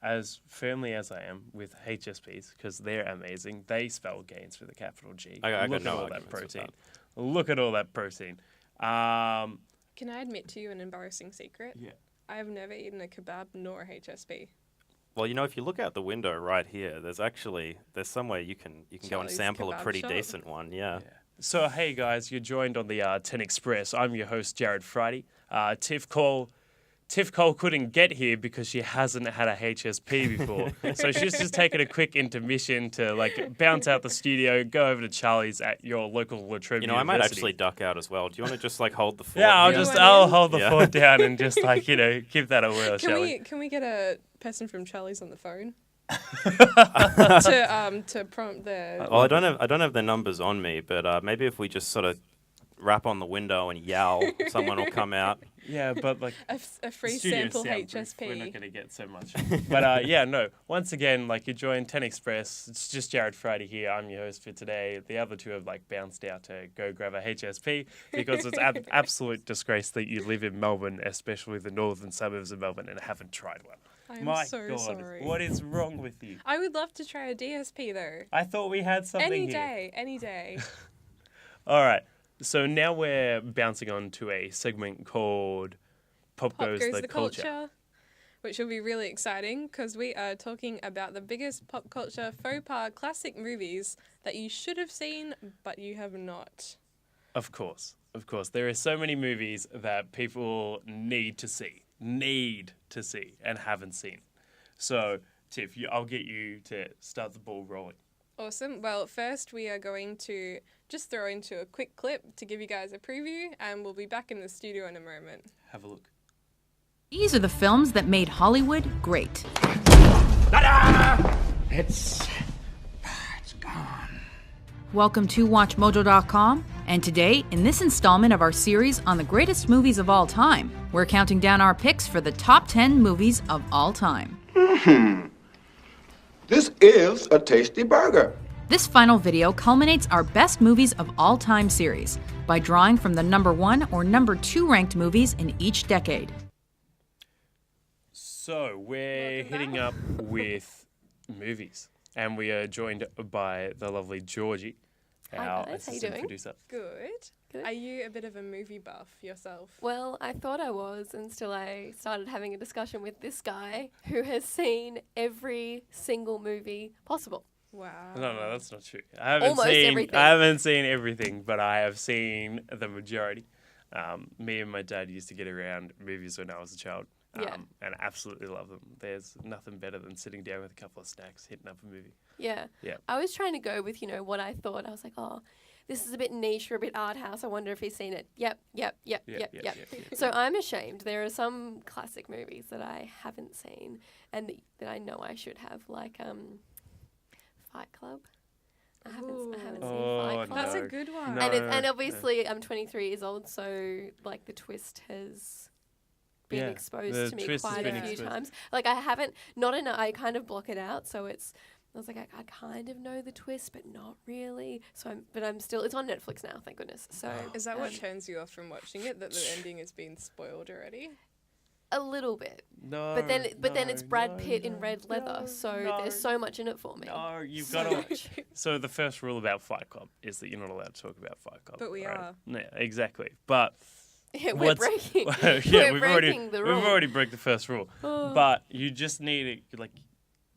as firmly as I am with HSPs, because they're amazing, they spell gains with a capital G. I got Look at no all that arguments with protein. Look at all that protein. Can I admit to you an embarrassing secret? Yeah. I have never eaten a kebab nor a HSP. well, if you look out the window right here, there's somewhere you can go and Charlie's sample a Kebab pretty Shop. decent one. Yeah. So hey guys, you're joined on the 10 Express. I'm your host Jarrod Friday. Tiff Cole couldn't get here because she hasn't had a HSP before. So she's just taken a quick intermission to bounce out the studio, go over to Charlie's at your local La Trobe I might University. actually duck out as well. Do you want to just hold the fort? Yeah, here? I'll hold the Yeah. fort down and just give that a whirl, shall we? Can we get a person from Charlie's on the phone? to prompt the Well, I don't have their numbers on me, but maybe if we just sort of rap on the window and yell, someone will come out. Yeah, but a free studio sample soundproof, we're not HSP. going to get so much. But no, once again, you joined 10 Express. It's just Jarrod Friday here. I'm your host for today. The other two have bounced out to go grab a HSP because it's absolute disgrace that you live in Melbourne, especially the northern suburbs of Melbourne, and haven't tried one. I'm My so God, sorry. what is wrong with you? I would love to try a DSP though. I thought we had something Any day. All right. So now we're bouncing on to a segment called Pop Pop Goes, the Culture. Which will be really exciting because we are talking about the biggest pop culture faux pas classic movies that you should have seen but you have not. Of course. There are so many movies that people need to see and haven't seen. So, Tiff, I'll get you to start the ball rolling. Awesome. Well, first we are going to just throw into a quick clip to give you guys a preview, and we'll be back in the studio in a moment. Have a look. These are the films that made Hollywood great. It's gone. Welcome to WatchMojo.com, and today, in this installment of our series on the greatest movies of all time, we're counting down our picks for the top 10 movies of all time. This is a tasty burger. This final video culminates our best movies of all time series by drawing from the number 1 or number 2 ranked movies in each decade. So, we're hitting up with movies, and we are joined by the lovely Georgie, our guys, how you assistant doing? producer. Good. Good. Are you a bit of a movie buff yourself? Well, I thought I was until I started having a discussion with this guy who has seen every single movie possible. Wow. No, that's not true. I haven't Almost seen everything. I haven't seen everything, but I have seen the majority. Me and my dad used to get around movies when I was a child, Yeah. and absolutely love them. There's nothing better than sitting down with a couple of snacks, hitting up a movie. Yeah. Yeah. I was trying to go with, what I thought. I was like, oh, this is a bit niche or a bit art house. I wonder if he's seen it. Yep. So I'm ashamed. There are some classic movies that I haven't seen and that I know I should have, like Fight Club. I haven't seen Fight Club. That's a No. good one. No. And obviously I'm 23 years old, so the twist has been Yeah, exposed the to me twist has quite been a few exposed. times. I haven't, not enough, I kind of block it out, so it's I was like, I kind of know the twist, but not really. So I'm still. It's on Netflix now, thank goodness. So Is that what turns you off from watching it? That the ending has been spoiled already? a little bit. No. But then it's Brad no, Pitt in no, red leather, no, so no. there's so much in it for me. No, you've So got to. much. So the first rule about Fight Club is that you're not allowed to talk about Fight Club. But we right? are. Yeah, exactly. But Yeah, we're breaking. yeah, we're breaking the rule. we've already broke the first rule. But you just need to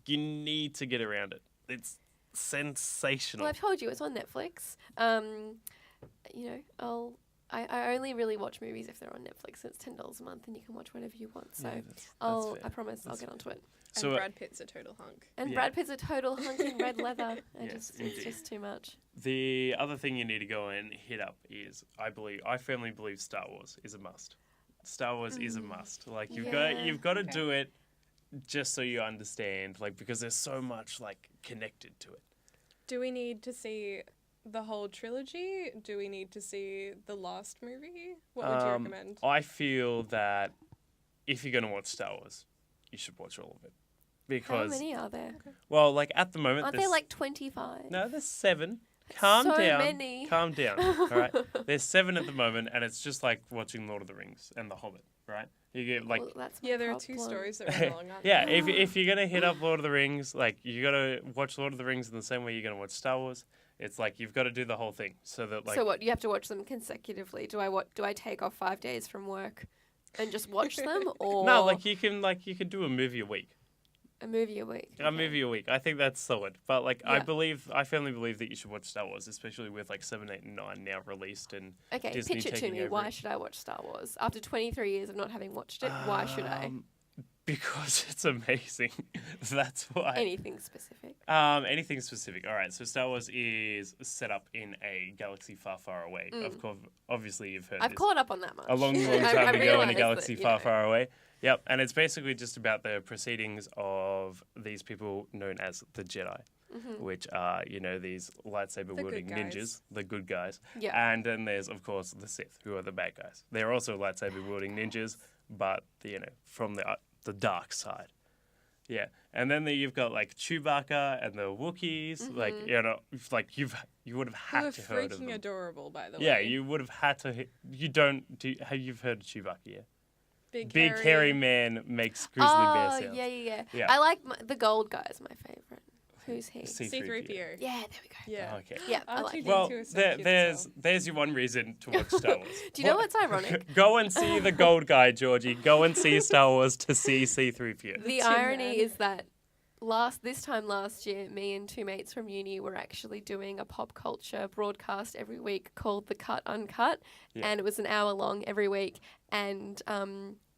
you need to get around it. It's sensational. Well, I've told you it's on Netflix. I only really watch movies if they're on Netflix. It's $10 a month, and you can watch whatever you want. So that's fair. I promise I'll get onto it. And So, Brad Pitt's a total hunk. And Yeah. Brad Pitt's a total hunk in red leather. Yes, It's indeed. just too much. The other thing you need to go and hit up is, I firmly believe Star Wars is a must. Star Wars is a must. Like you've got to do it just so you understand, because there's so much connected to it. Do we need to see the whole trilogy? Do we need to see the last movie? What would you recommend? I feel that if you're going to watch Star Wars, you should watch all of it. How Because, many are there? well, at the moment, Aren't there's, there 25? no, there's 7. Calm So down. many. Calm down. All right. There's 7 at the moment, and it's just like watching Lord of the Rings and The Hobbit, right? You get Well, that's my Yeah, there are two problem. stories that run along, aren't yeah, there? if you're gonna hit up Lord of the Rings, you gotta watch Lord of the Rings in the same way you're gonna watch Star Wars. It's you've got to do the whole thing so that So what? You have to watch them consecutively. Do I take off 5 days from work and just watch them, or no, you can do a movie a week. a movie a week? A movie a week. I think that's solid. But I Yeah. firmly believe that you should watch Star Wars, especially with 7, 8, and 9 now released and Okay, Disney pitch it to taking me. over Why it. should I watch Star Wars after 23 years of not having watched it? Why should I? Because it's amazing. That's why. Anything specific? Anything specific. All right. So Star Wars is set up in a galaxy far, far away. Of course, obviously you've heard I've this. caught up on that much. A long, long I time ago in a realised galaxy that, far, far away. Yep. And it's basically just about the proceedings of these people known as the Jedi, which are, these lightsaber wielding good guys. ninjas, the good guys. Yeah. And then there's, of course, the Sith, who are the bad guys. They're also lightsaber wielding ninjas, but, from the dark side. Yeah, and then you've got Chewbacca and the Wookiees, you would have Who had are to heard of freaking them. adorable, by the way. Yeah, you would have had to. Have you heard of Chewbacca yet? Big hairy man makes grizzly bear Oh, sounds. yeah. Yeah. I like the gold guy's my favorite. Who's he? C-3PO. Yeah, there we go. Yeah. Okay. Yeah, I like R2D2 him. Well, is so cute as there's your one reason to watch Star Wars. Do you know what's ironic? Go and see the gold guy, Georgie. Go and see Star Wars to see C-3PO. The irony is that this time last year, me and 2 mates from uni were actually doing a pop culture broadcast every week called The Cut Uncut, and it was an hour long every week, and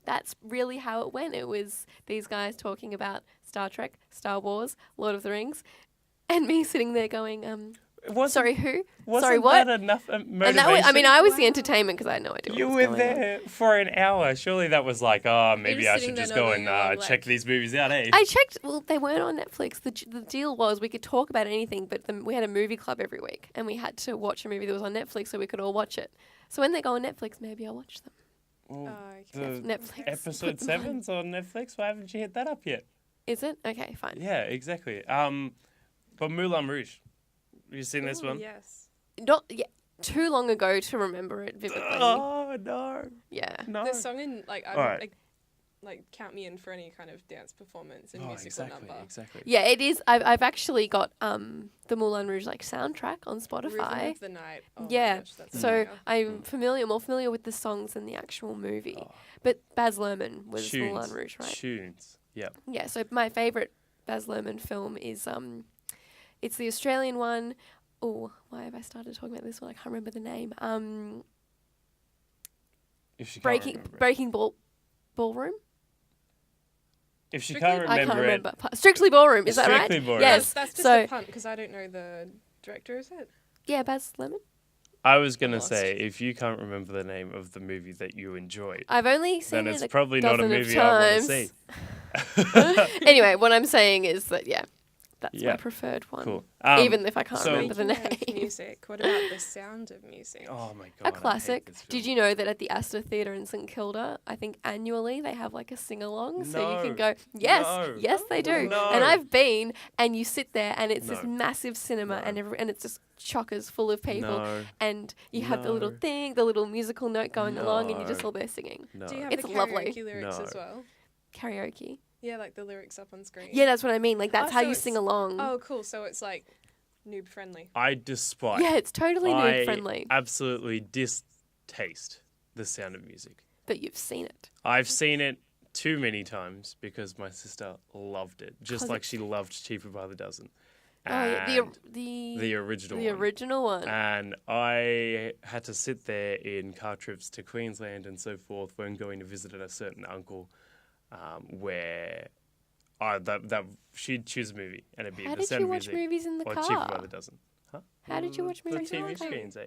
that's really how it went. It was these guys talking about Star Trek, Star Wars, Lord of the Rings, and me sitting there going, sorry, who? Sorry, what? That enough motivation? And I was the entertainment because I had no idea You what were was going on. there for an hour. Surely that was maybe just I sitting should there just not go doing and your own, check these movies out, eh? I checked. Well, they weren't on Netflix. The deal was we could talk about anything, but we had a movie club every week, and we had to watch a movie that was on Netflix so we could all watch it. So when they go on Netflix, maybe I'll watch them. Well, okay. the Netflix. episode 7's on Netflix. Why haven't you hit that up yet? Is it? Okay, fine. Yeah, exactly. But Moulin Rouge. Have you seen this Ooh, one? Yes. Not too long ago to remember it vividly. Oh no. Yeah. No. The song in Alright. count me in for any kind of dance performance and Oh, musical exactly, number. exactly. Yeah, it is. I've actually got the Moulin Rouge soundtrack on Spotify. Rhythm of the Night. Oh my Yeah, gosh, that's so amazing. I'm more familiar with the songs than the actual movie. But Baz Luhrmann was Moulin Rouge, right? Tunes. Yeah. Yeah, so my favourite Baz Luhrmann film is it's the Australian one. Oh, why have I started talking about this one? I can't remember the name. If she can't remember it. Breaking Ballroom? If she Strictly- can't remember I can't it. remember. Strictly Ballroom, is that right? Strictly Ballroom. Yes. That's just so a punt because I don't know the director, is it? yeah, Baz Luhrmann. I was gonna Lost. say, if you can't remember the name of the movie that you enjoyed, I've only seen then it it's probably not a dozen of movie I want to times. see. Anyway, what I'm saying is that That's Yeah. my preferred one. Cool. Even if I can't remember the Speaking of name. music, what about The Sound of Music? Oh my god. A I hate classic. this film. Did you know that at the Astor Theatre in St Kilda, I think annually they have like a sing-along, so you can go, yes, they do. No. And I've been, and you sit there, and it's this No. massive cinema, and it's just chockers full of people, No. and you have the little No. thing, the little musical note going along, and you're just No. all there singing. No. Do you have It's the lovely. karaoke lyrics as No. well? Karaoke. Yeah, like the lyrics up on screen. Yeah, that's what I mean. Like that's Oh, how so you it's- sing along. Oh, cool. So it's like noob friendly. I despise. Yeah, it's totally I noob friendly. absolutely distaste The Sound of Music. But you've seen it. I've seen it too many times because my sister loved it, just 'Cause like she loved Cheaper by the Dozen. Oh, yeah, And the original the one. original one. And I had to sit there in car trips to Queensland and so forth when going to visit a certain uncle, where she'd choose a movie and it'd be How The did Sound you of watch Music movies in the or car? Cheaper by the Dozen. Huh? How did you watch movies The in TV the car? screens,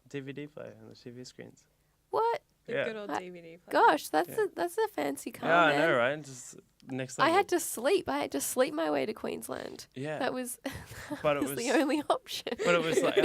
DVD player and the TV screens. What? The Yeah. good old DVD player. Gosh, that's Yeah. that's a fancy car, Yeah, I man. know, right? Just next I level. had to sleep. I had to sleep my way to Queensland. Yeah. That was, But it was the was- only option. But it was like,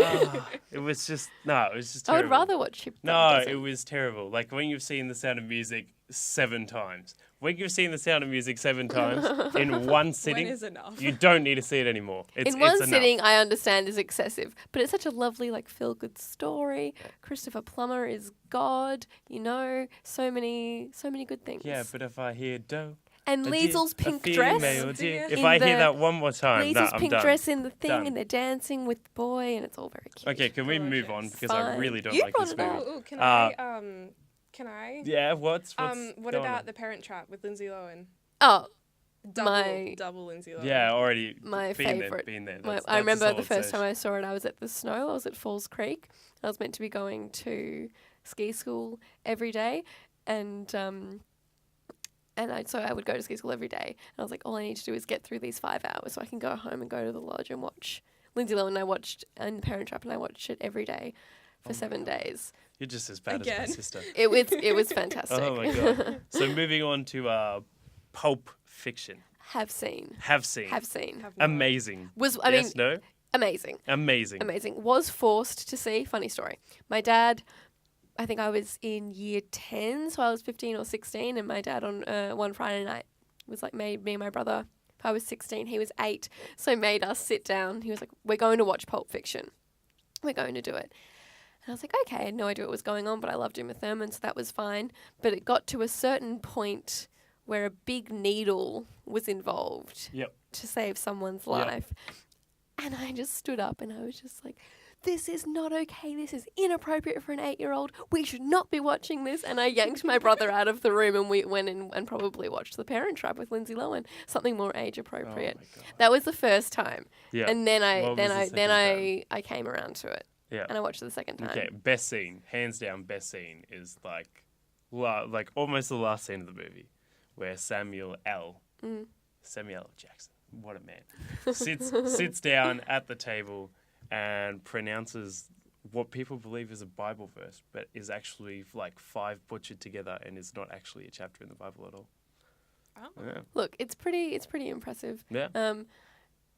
it was just it was just I terrible. would rather watch Chip. No, it was terrible. Like when you've seen The Sound of Music 7 times. When you've seen The Sound of Music 7 times in one sitting, is enough? you don't need to see it anymore. It's, In one it's enough. sitting, I understand is excessive, but it's such a lovely, like, feel-good story. Christopher Plummer is God, you know, so many good things. Yeah, but if I hear do. And a Liesel's dear- a pink female dress. dear. in If I hear the- that one more time, Liesel's I'm pink done. dress in the thing, Done. and they're dancing with the boy, and it's all very cute. Okay, can we move on because I Fine. really don't You like brought this it up. movie. Ooh, can I? Yeah, what's What going about on? The Parent Trap with Lindsay Lohan? Oh, Double Lindsay Lohan. Yeah, already my been favourite. There, been there. I That's a remember the solid first search. time I saw it, I was at the snow. I was at Falls Creek. I was meant to be going to ski school every day, and so I would go to ski school every day. And I was like, all I need to do is get through these 5 hours so I can go home and go to the lodge and watch Lindsay Lohan. I watched and Parent Trap, and I watched it every day for 7 days. You're just as bad as Again. my sister. It was fantastic. Oh my god. So moving on to Pulp Fiction. Have seen. Have seen. Have seen. Have not. Amazing. I yes, mean, no? amazing. Amazing. Amazing. Was forced to see. Funny story. My dad, I think I was in year 10, so I was 15 or 16, and my dad on one Friday night was like, made me and my brother, if I was 16, he was 8, so made us sit down. He was like, we're going to watch Pulp Fiction. We're going to do it. And I was like, okay, I had no idea what was going on, but I loved Uma Thurman, so that was fine. But it got to a certain point where a big needle was involved Yep. to save someone's Yep. life. And I just stood up and I was just like, this is not okay. This is inappropriate for an 8-year-old. We should not be watching this. And I yanked my brother out of the room, and we went in and probably watched The Parent Trap with Lindsay Lohan, something more age appropriate. Oh my God. That was the first time. Yeah. And then What was the I second came around to it. Yeah. And I watched it the second time. Okay, best scene, hands down, best scene is like almost the last scene of the movie, where Samuel L. Jackson, what a man, sits down at the table and pronounces what people believe is a Bible verse, but is actually like 5 butchered together and is not actually a chapter in the Bible at all. Oh. Yeah. Look, it's pretty impressive. Yeah.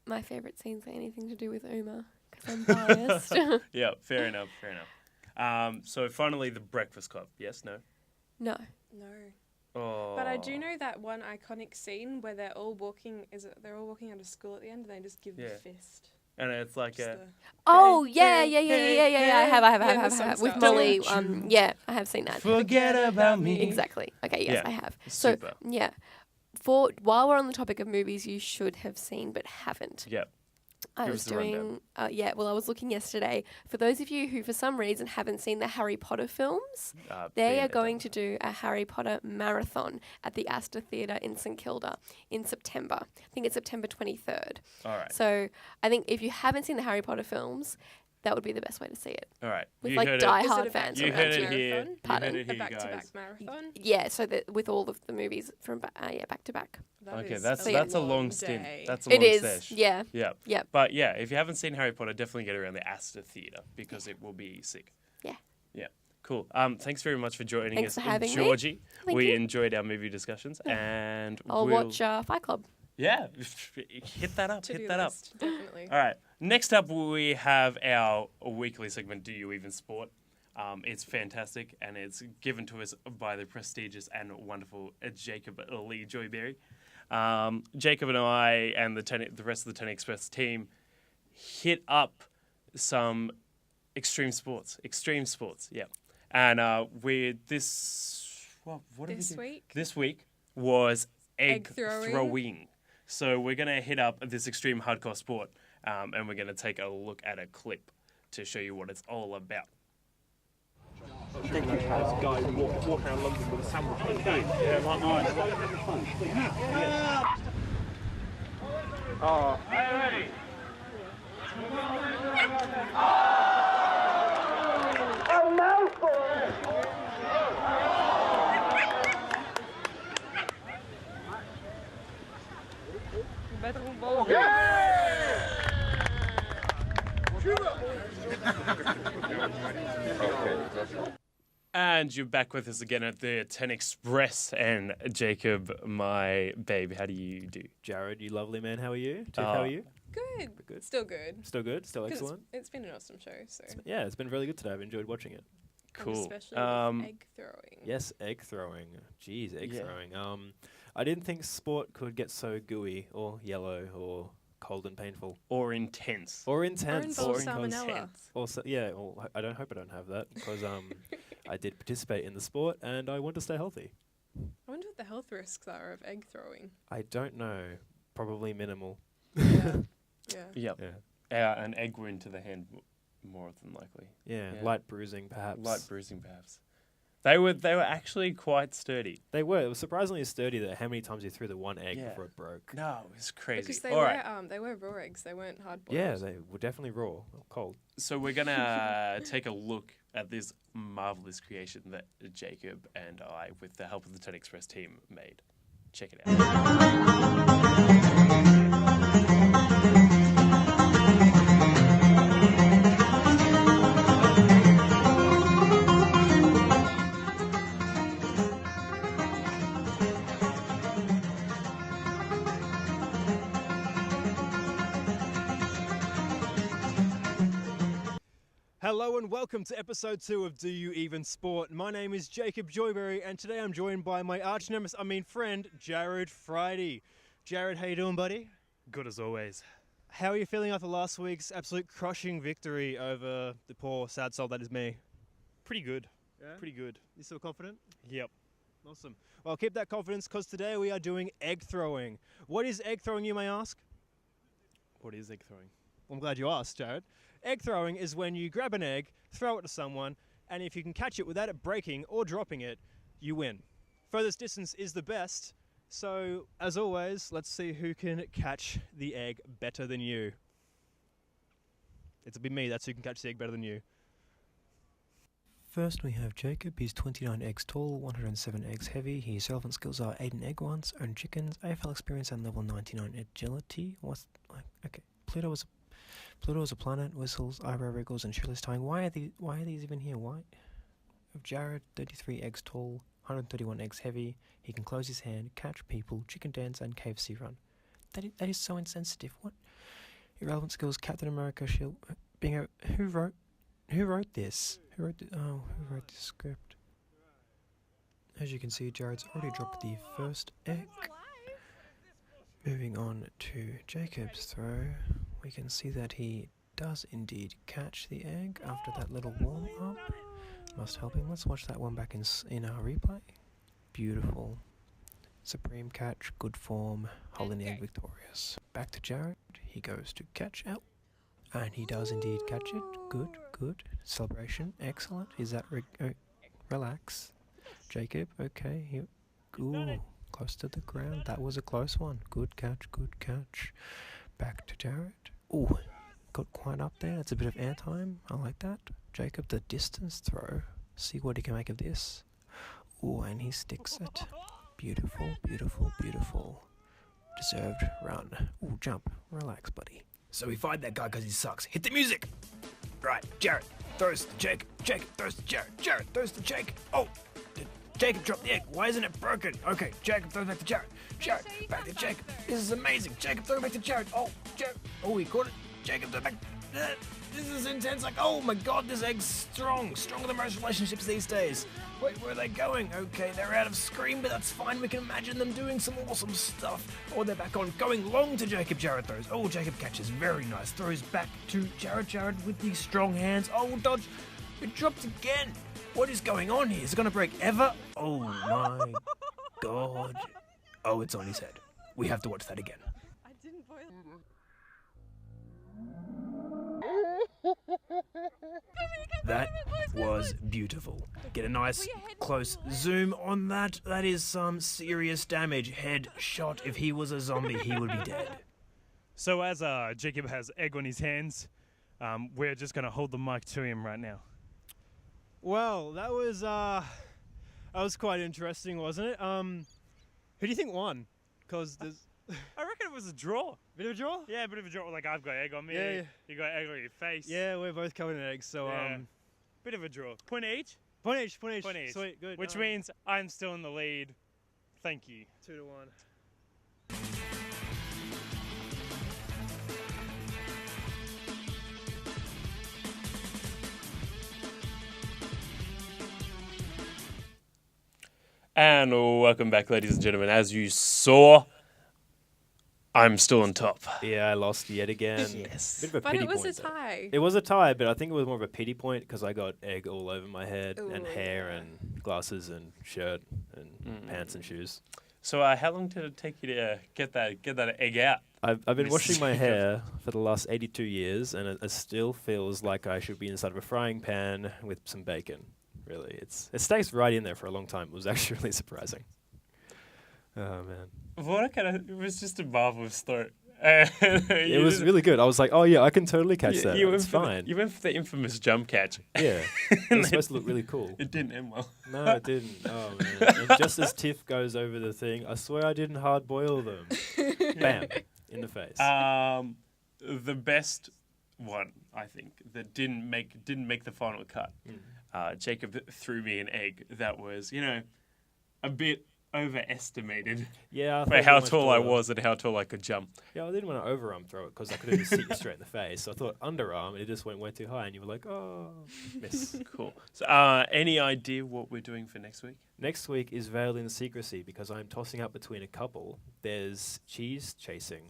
My favourite scenes are anything to do with Uma, because I'm biased. Yeah, fair enough. So finally, The Breakfast Club. Yes, no? No. No. Oh. But I do know that one iconic scene where they're all walking. They're all walking out of school at the end, and they just give the Yeah. fist. And it's like Just a... the- Oh, Hey, yeah. hey, I have. yeah, the song With starts. Molly, Don't you yeah, I have seen that. Forget about me. Exactly. Okay, yes, Yeah, I have. super. So, yeah. While we're on the topic of movies you should have seen but haven't. Yep. I Give was us the rundown. doing, I was looking yesterday. For those of you who, for some reason, haven't seen the Harry Potter films, they been are there, going done to do a Harry Potter marathon at the Astor Theatre in St Kilda in September. I think it's September 23rd. All right. So I think if you haven't seen the Harry Potter films, that would be the best way to see it. All right. With You like heard die Is it hard a fans. You around heard you. it here. You Pardon? heard it A here, back-to-back guys. marathon. Yeah, so that with all of the movies from back to back. That Okay, is that's a a long long stint. day. That's a It long is. sesh. Yeah. Yeah. Yep. But yeah, if you haven't seen Harry Potter, definitely get around the Astor Theatre because it will be sick. Yeah. Yeah. Cool. Thanks very much for joining Thanks us, for having me. Georgie. Thank we you. enjoyed our movie discussions, and I'll we'll... watch Fight Club. Yeah, hit that up, To-do hit that up. list, definitely. All right, next up we have our weekly segment, Do You Even Sport? It's fantastic, and it's given to us by the prestigious and wonderful Jacob Lee Joyberry. Jacob and I and the rest of the 10 Express team hit up some extreme sports, yeah. And what did we do? Week? This week was egg throwing. throwing. So we're going to hit up this extreme hardcore sport, and we're going to take a look at a clip to show you what it's all about. Guys walk around London with a sandwich. Yeah, like mine. Oh. Hey! A mouthful! And you're back with us again at the 10 Express. And Jacob, my babe, how do you do? Jarrod, you lovely man, how are you? Tiff, how are you? Good. Still good. Still good? Still excellent? It's been an awesome show. So Yeah, it's been really good today. I've enjoyed watching it. Cool. And especially with egg throwing. Yes, egg throwing. Jeez, egg throwing. I didn't think sport could get so gooey or yellow or cold and painful. Or intense. Or intense. Or salmonella. Also, yeah, well, I hope I don't have that because I did participate in the sport and I want to stay healthy. I wonder what the health risks are of egg throwing. I don't know. Probably minimal. Yeah. Yep. Yeah. An egg wound to the hand, more than likely. Yeah, light bruising perhaps. They were actually quite sturdy. They were. It was surprisingly sturdy that how many times you threw the one egg before it broke. No, it was crazy. Because they were raw eggs. They weren't hard boiled. Yeah, they were definitely raw, or cold. So we're gonna take a look at this marvelous creation that Jacob and I, with the help of the 10 Express team, made. Check it out. Hello and welcome to episode 2 of Do You Even Sport? My name is Jacob Joyberry and today I'm joined by my friend, Jarrod Friday. Jarrod, how you doing, buddy? Good as always. How are you feeling after last week's absolute crushing victory over the poor sad soul that is me? Pretty good. Yeah? Pretty good. You still confident? Yep. Awesome. Well, keep that confidence because today we are doing egg throwing. What is egg throwing, you may ask? What is egg throwing? I'm glad you asked, Jarrod. Egg throwing is when you grab an egg, throw it to someone, and if you can catch it without it breaking or dropping it, you win. Furthest distance is the best, so as always, let's see who can catch the egg better than you. It'll be me, that's who can catch the egg better than you. First we have Jacob. He's 29 eggs tall, 107 eggs heavy. His relevant skills are 8 and egg once, own chickens, AFL experience and level 99 agility. Okay. Pluto is a planet, whistles, eyebrow wriggles, and shirtless tying. Why are these even here? Why? Of Jarrod, 33 eggs tall, 131 eggs heavy. He can close his hand, catch people, chicken dance, and KFC run. That is so insensitive. What? Irrelevant skills, Captain America, shield. Who wrote this? Who wrote this script? As you can see, Jarrod's already dropped the first egg. Moving on to Jacob's throw, we can see that he does indeed catch the egg after that little warm-up. Must help him. Let's watch that one back in our replay. Beautiful. Supreme catch, good form, holding the egg victorious. Back to Jarrod. He goes to catch out. And he does indeed catch it. Good. Celebration. Excellent. Is that... relax. Jacob, okay. Ooh, close to the ground. That was a close one. Good catch. Back to Jarrod. Ooh, got quite up there. That's a bit of airtime. I like that. Jacob, the distance throw. See what he can make of this. Ooh, and he sticks it. Beautiful. Deserved run. Ooh, jump. Relax, buddy. So we fired that guy because he sucks. Hit the music! Right, Jarrod throws to Jacob. Jacob throws to Jarrod. Jarrod throws to Jacob. Oh! Jacob dropped the egg. Why isn't it broken? Okay, Jacob throws back to Jarrod. Jarrod, back to Jacob. This is amazing. Jacob throw back to Jarrod. Oh, Jarrod. Oh, he caught it. Jacob throw back. This is intense. Like, oh my god, this egg's strong. Stronger than most relationships these days. Wait, where are they going? Okay, they're out of screen, but that's fine. We can imagine them doing some awesome stuff. Oh, they're back on. Going long to Jacob. Jarrod throws. Oh, Jacob catches. Very nice. Throws back to Jarrod. Jarrod with these strong hands. Oh, dodge. It dropped again. What is going on here? Is it going to break ever? Oh my god. Oh, it's on his head. We have to watch that again. I didn't boil That was beautiful. Get a nice close zoom on that. That is some serious damage. Head shot. If he was a zombie, he would be dead. So as Jacob has egg on his hands, we're just going to hold the mic to him right now. Well, that was quite interesting, wasn't it? Who do you think won? Because there's... I reckon it was a draw. Bit of a draw? Yeah, a bit of a draw. Like, I've got egg on me. Yeah. You got egg on your face. Yeah, we're both covered in eggs, so yeah. Bit of a draw. Point each? Point each. Sweet, good. Which means I'm still in the lead. Thank you. 2-1. And welcome back, ladies and gentlemen. As you saw, I'm still on top. Yeah, I lost yet again. Yes. Bit of a But pity it was point, a though. tie. It was a tie, but I think it was more of a pity point because I got egg all over my head and Ooh, hair yeah. and glasses and shirt and pants and shoes. So how long did it take you to get that egg out? I've been Mr. washing my Jacob? hair for the last 82 years, and it still feels like I should be inside of a frying pan with some bacon. Really, it stays right in there for a long time. It was actually really surprising. Oh man, It was just a marvelous story. it was really good. I was like, oh yeah, I can totally catch that. It's fine. You went for the infamous jump catch. Yeah, it was supposed to look really cool. It didn't end well. No, it didn't. Oh man! And just as Tiff goes over the thing, I swear I didn't hard boil them. Bam, in the face. The best one, I think, that didn't make the final cut. Jacob threw me an egg that was, a bit overestimated. Yeah, for how tall I was and how tall I could jump. Yeah, I didn't want to overarm throw it because I could just hit you straight in the face. So I thought underarm, and it just went way too high, and you were like, oh, miss. Cool. So, any idea what we're doing for next week? Next week is veiled in secrecy because I'm tossing up between a couple. There's cheese chasing,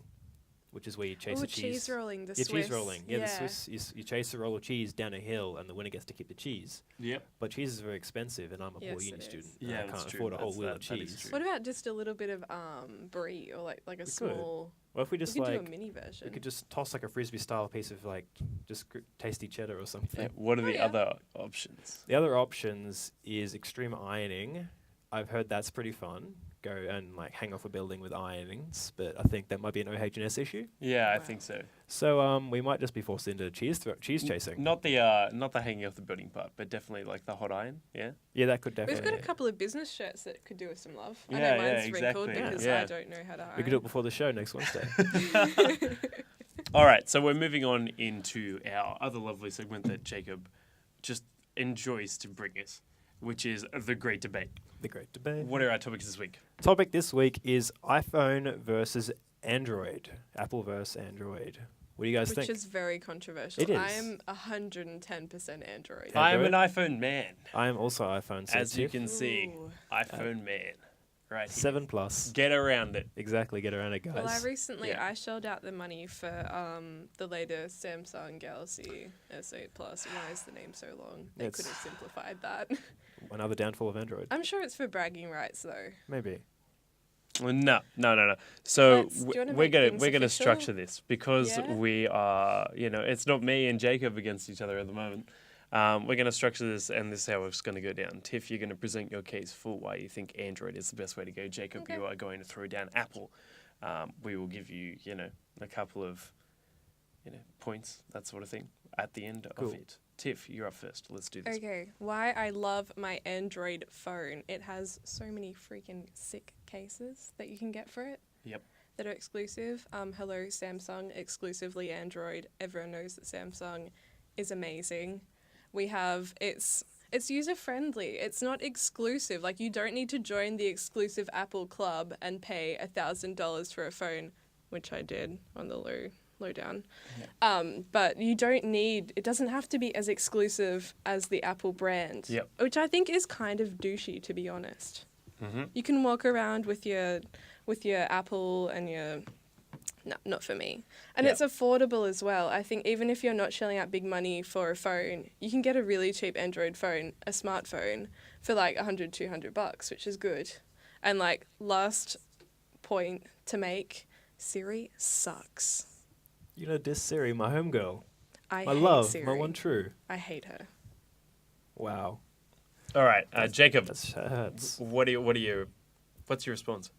which is where you chase a cheese. Cheese rolling, the Swiss. Swiss. Rolling. Yeah, the Swiss, you chase a roll of cheese down a hill, and the winner gets to keep the cheese. Yep. But cheese is very expensive, and I'm a poor uni student. And I can't afford a whole wheel of cheese. What about just a little bit of brie or like a small? Well, if we just could like do a mini version. we could just toss like a frisbee style piece of just tasty cheddar or something. Yeah. What are the other options? The other options is extreme ironing. I've heard that's pretty fun. Go and hang off a building with ironings, but I think that might be an OH&S issue. Yeah, I think so. So we might just be forced into cheese chasing. Not the hanging off the building part, but definitely like the hot iron. Yeah. Yeah, that could definitely. We've got a couple of business shirts that could do with some love. Yeah, I know mine's exactly. wrinkled because I don't know how to iron. We could do it before the show next Wednesday. All right, so we're moving on into our other lovely segment that Jacob just enjoys to bring us, which is the Great Debate. The Great Debate. What are our topics this week? Topic this week is iPhone versus Android. Apple versus Android. What do you guys think? Which is very controversial. It is. I am 110% Android. I am an iPhone man. I am also iPhone. As you can see, iPhone man. Right. 7 Plus. Get around it. Exactly, get around it, guys. Well, I recently I shelled out the money for the latest Samsung Galaxy S8 Plus. Why is the name so long? They could have simplified that. Another downfall of Android. I'm sure it's for bragging rights, though. Maybe. No. So we're gonna official? structure this because we are, it's not me and Jacob against each other at the moment. We're going to structure this, and this is how it's going to go down. Tiff, you're going to present your case for why you think Android is the best way to go. Jacob, you are going to throw down Apple. We will give you, a couple of, points, that sort of thing, at the end of it. Tiff, you're up first. Let's do this. Okay, why I love my Android phone. It has so many freaking sick cases that you can get for it. Yep. That are exclusive. Hello, Samsung, exclusively Android. Everyone knows that Samsung is amazing. We have, it's It's user-friendly. It's not exclusive. Like, you don't need to join the exclusive Apple club and pay $1,000 for a phone, which I did on the low down. But you don't need, it doesn't have to be as exclusive as the Apple brand, which I think is kind of douchey, to be honest. You can walk around with your Apple and your... No, not for me. And it's affordable as well. I think even if you're not shelling out big money for a phone, you can get a really cheap Android phone, a smartphone, for like $100, $200, which is good. And like, last point to make, Siri sucks. You know, this Siri, my homegirl. I my hate love, Siri. my one true. I hate her. Wow. All right, Jacob. That hurts. What's your response?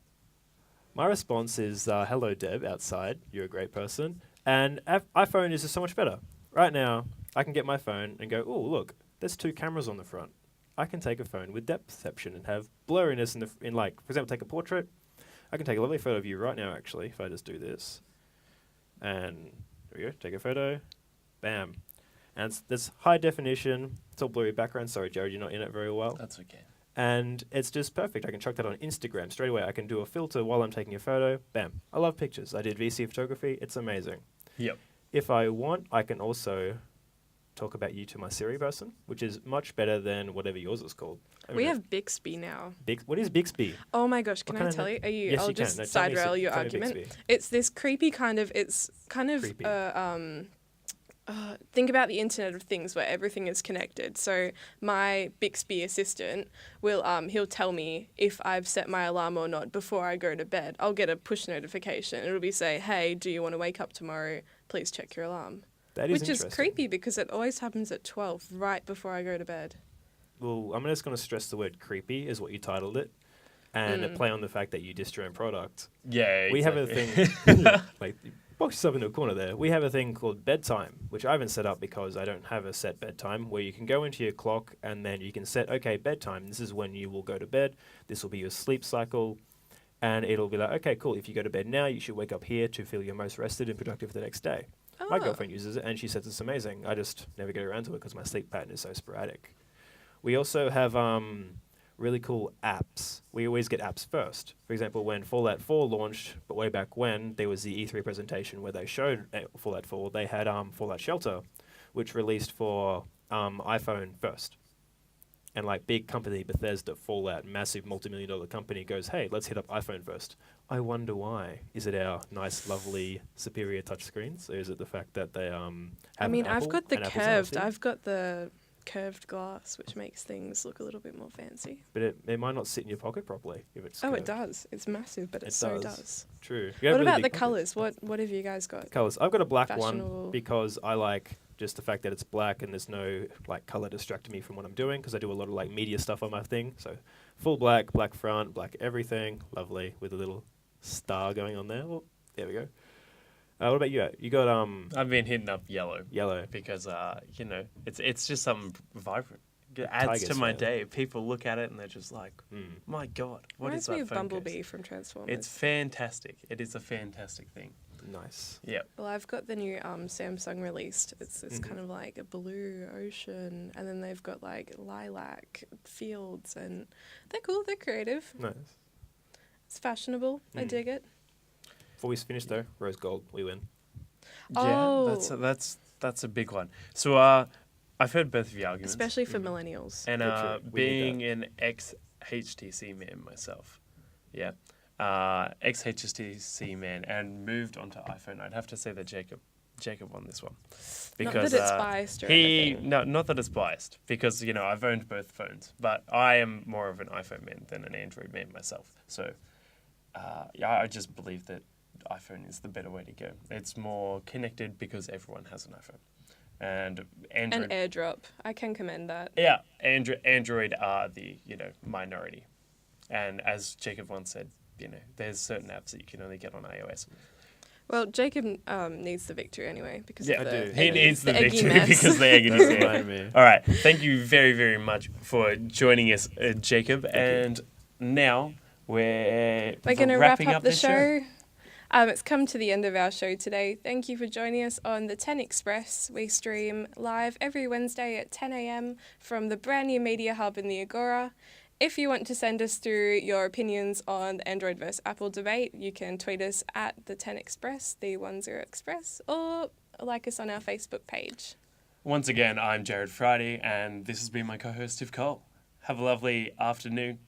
My response is, hello, Deb, outside. You're a great person. And iPhone is just so much better. Right now, I can get my phone and go, oh, look, there's 2 cameras on the front. I can take a phone with depth perception and have blurriness in like, for example, take a portrait. I can take a lovely photo of you right now, actually, if I just do this. And there we go, take a photo. Bam. And there's high definition. It's all blurry background. Sorry, Jarrod, you're not in it very well. That's okay. And it's just perfect. I can chuck that on Instagram straight away. I can do a filter while I'm taking a photo. Bam. I love pictures. I did VC photography. It's amazing. Yep. If I want, I can also talk about you to my Siri person, which is much better than whatever yours is called. We have Bixby now. What is Bixby? Oh my gosh, can I tell you? Yes, I'll you just can. No, side rail your tell me argument. Bixby. It's this creepy kind of, Creepy. think about the Internet of Things where everything is connected. So my Bixby assistant will, he'll tell me if I've set my alarm or not before I go to bed. I'll get a push notification. It'll be say, hey, do you want to wake up tomorrow? Please check your alarm. That is Which is interesting. creepy because it always happens at 12, right before I go to bed. Well, I'm just going to stress the word creepy is what you titled it. And play on the fact that you dissed your own product. Yeah, We have a exactly. thing, like, box yourself into a corner there. We have a thing called bedtime, which I haven't set up because I don't have a set bedtime, where you can go into your clock and then you can set, okay, bedtime, this is when you will go to bed, this will be your sleep cycle, and it'll be like, okay, cool, if you go to bed now, you should wake up here to feel your most rested and productive for the next day. My girlfriend uses it, and she says it's amazing. I just never get around to it because my sleep pattern is so sporadic. We also have really cool apps. We always get apps first. For example, when Fallout 4 launched, but way back when, there was the E3 presentation where they showed Fallout 4. They had Fallout Shelter, which released for iPhone first. And like big company, Bethesda, Fallout, massive multi-million-dollar company goes, hey, let's hit up iPhone first. I wonder why. Is it our nice, lovely, superior touchscreens? Or is it the fact that they have I mean, an I've Apple got the and Apple's curved. healthy? I've got the curved glass, which makes things look a little bit more fancy. But it might not sit in your pocket properly if it's Oh, curved. it does. It's massive, but it so does. True. What about the colours? What have you guys got? Colours. I've got a black one Fashionable. because I like just the fact that it's black and there's no like colour distracting me from what I'm doing because I do a lot of like media stuff on my thing. So full black, black front, black everything, lovely with a little star going on there. Well, there we go. What about you? You got I've been hitting up yellow. Yellow because you know it's just something vibrant. It adds to Tigers, my yeah. day. People look at it and they're just like, my God, what Reminds is that me of phone Bumblebee case? from Transformers. It's fantastic. It is a fantastic thing. Nice. Yep. Well, I've got the new Samsung released. It's kind of like a blue ocean, and then they've got like lilac fields, and they're cool. They're creative. Nice. It's fashionable. I dig it. Before we finish though, rose gold, we win. Oh. Yeah, that's a big one. So I've heard both of your arguments. Especially for millennials. And Yeah, true. We need being an ex-HTC man myself, yeah, ex-HTC man, and moved onto iPhone, I'd have to say that Jacob won this one. Because not that it's biased or anything. No, not that it's biased, because, you know, I've owned both phones, but I am more of an iPhone man than an Android man myself. So, yeah, I just believe that iPhone is the better way to go. It's more connected because everyone has an iPhone. And Android... And AirDrop. I can commend that. Yeah, Android are the, you know, minority. And as Jacob once said, you know, there's certain apps that you can only get on iOS. Well, Jacob needs the victory anyway because Yeah, of the he needs the eggy victory mess. because the egg in his Don't ear. remind me. All right, thank you very, very much for joining us, Jacob. And now we're going to wrap wrapping up the this show. It's come to the end of our show today. Thank you for joining us on the 10 Express. We stream live every Wednesday at 10 a.m. from the brand new Media Hub in the Agora. If you want to send us through your opinions on the Android versus Apple debate, you can tweet us at the 10 Express, the 10 Express, or like us on our Facebook page. Once again, I'm Jarrod Friday, and this has been my co-host, Tiff Cole. Have a lovely afternoon.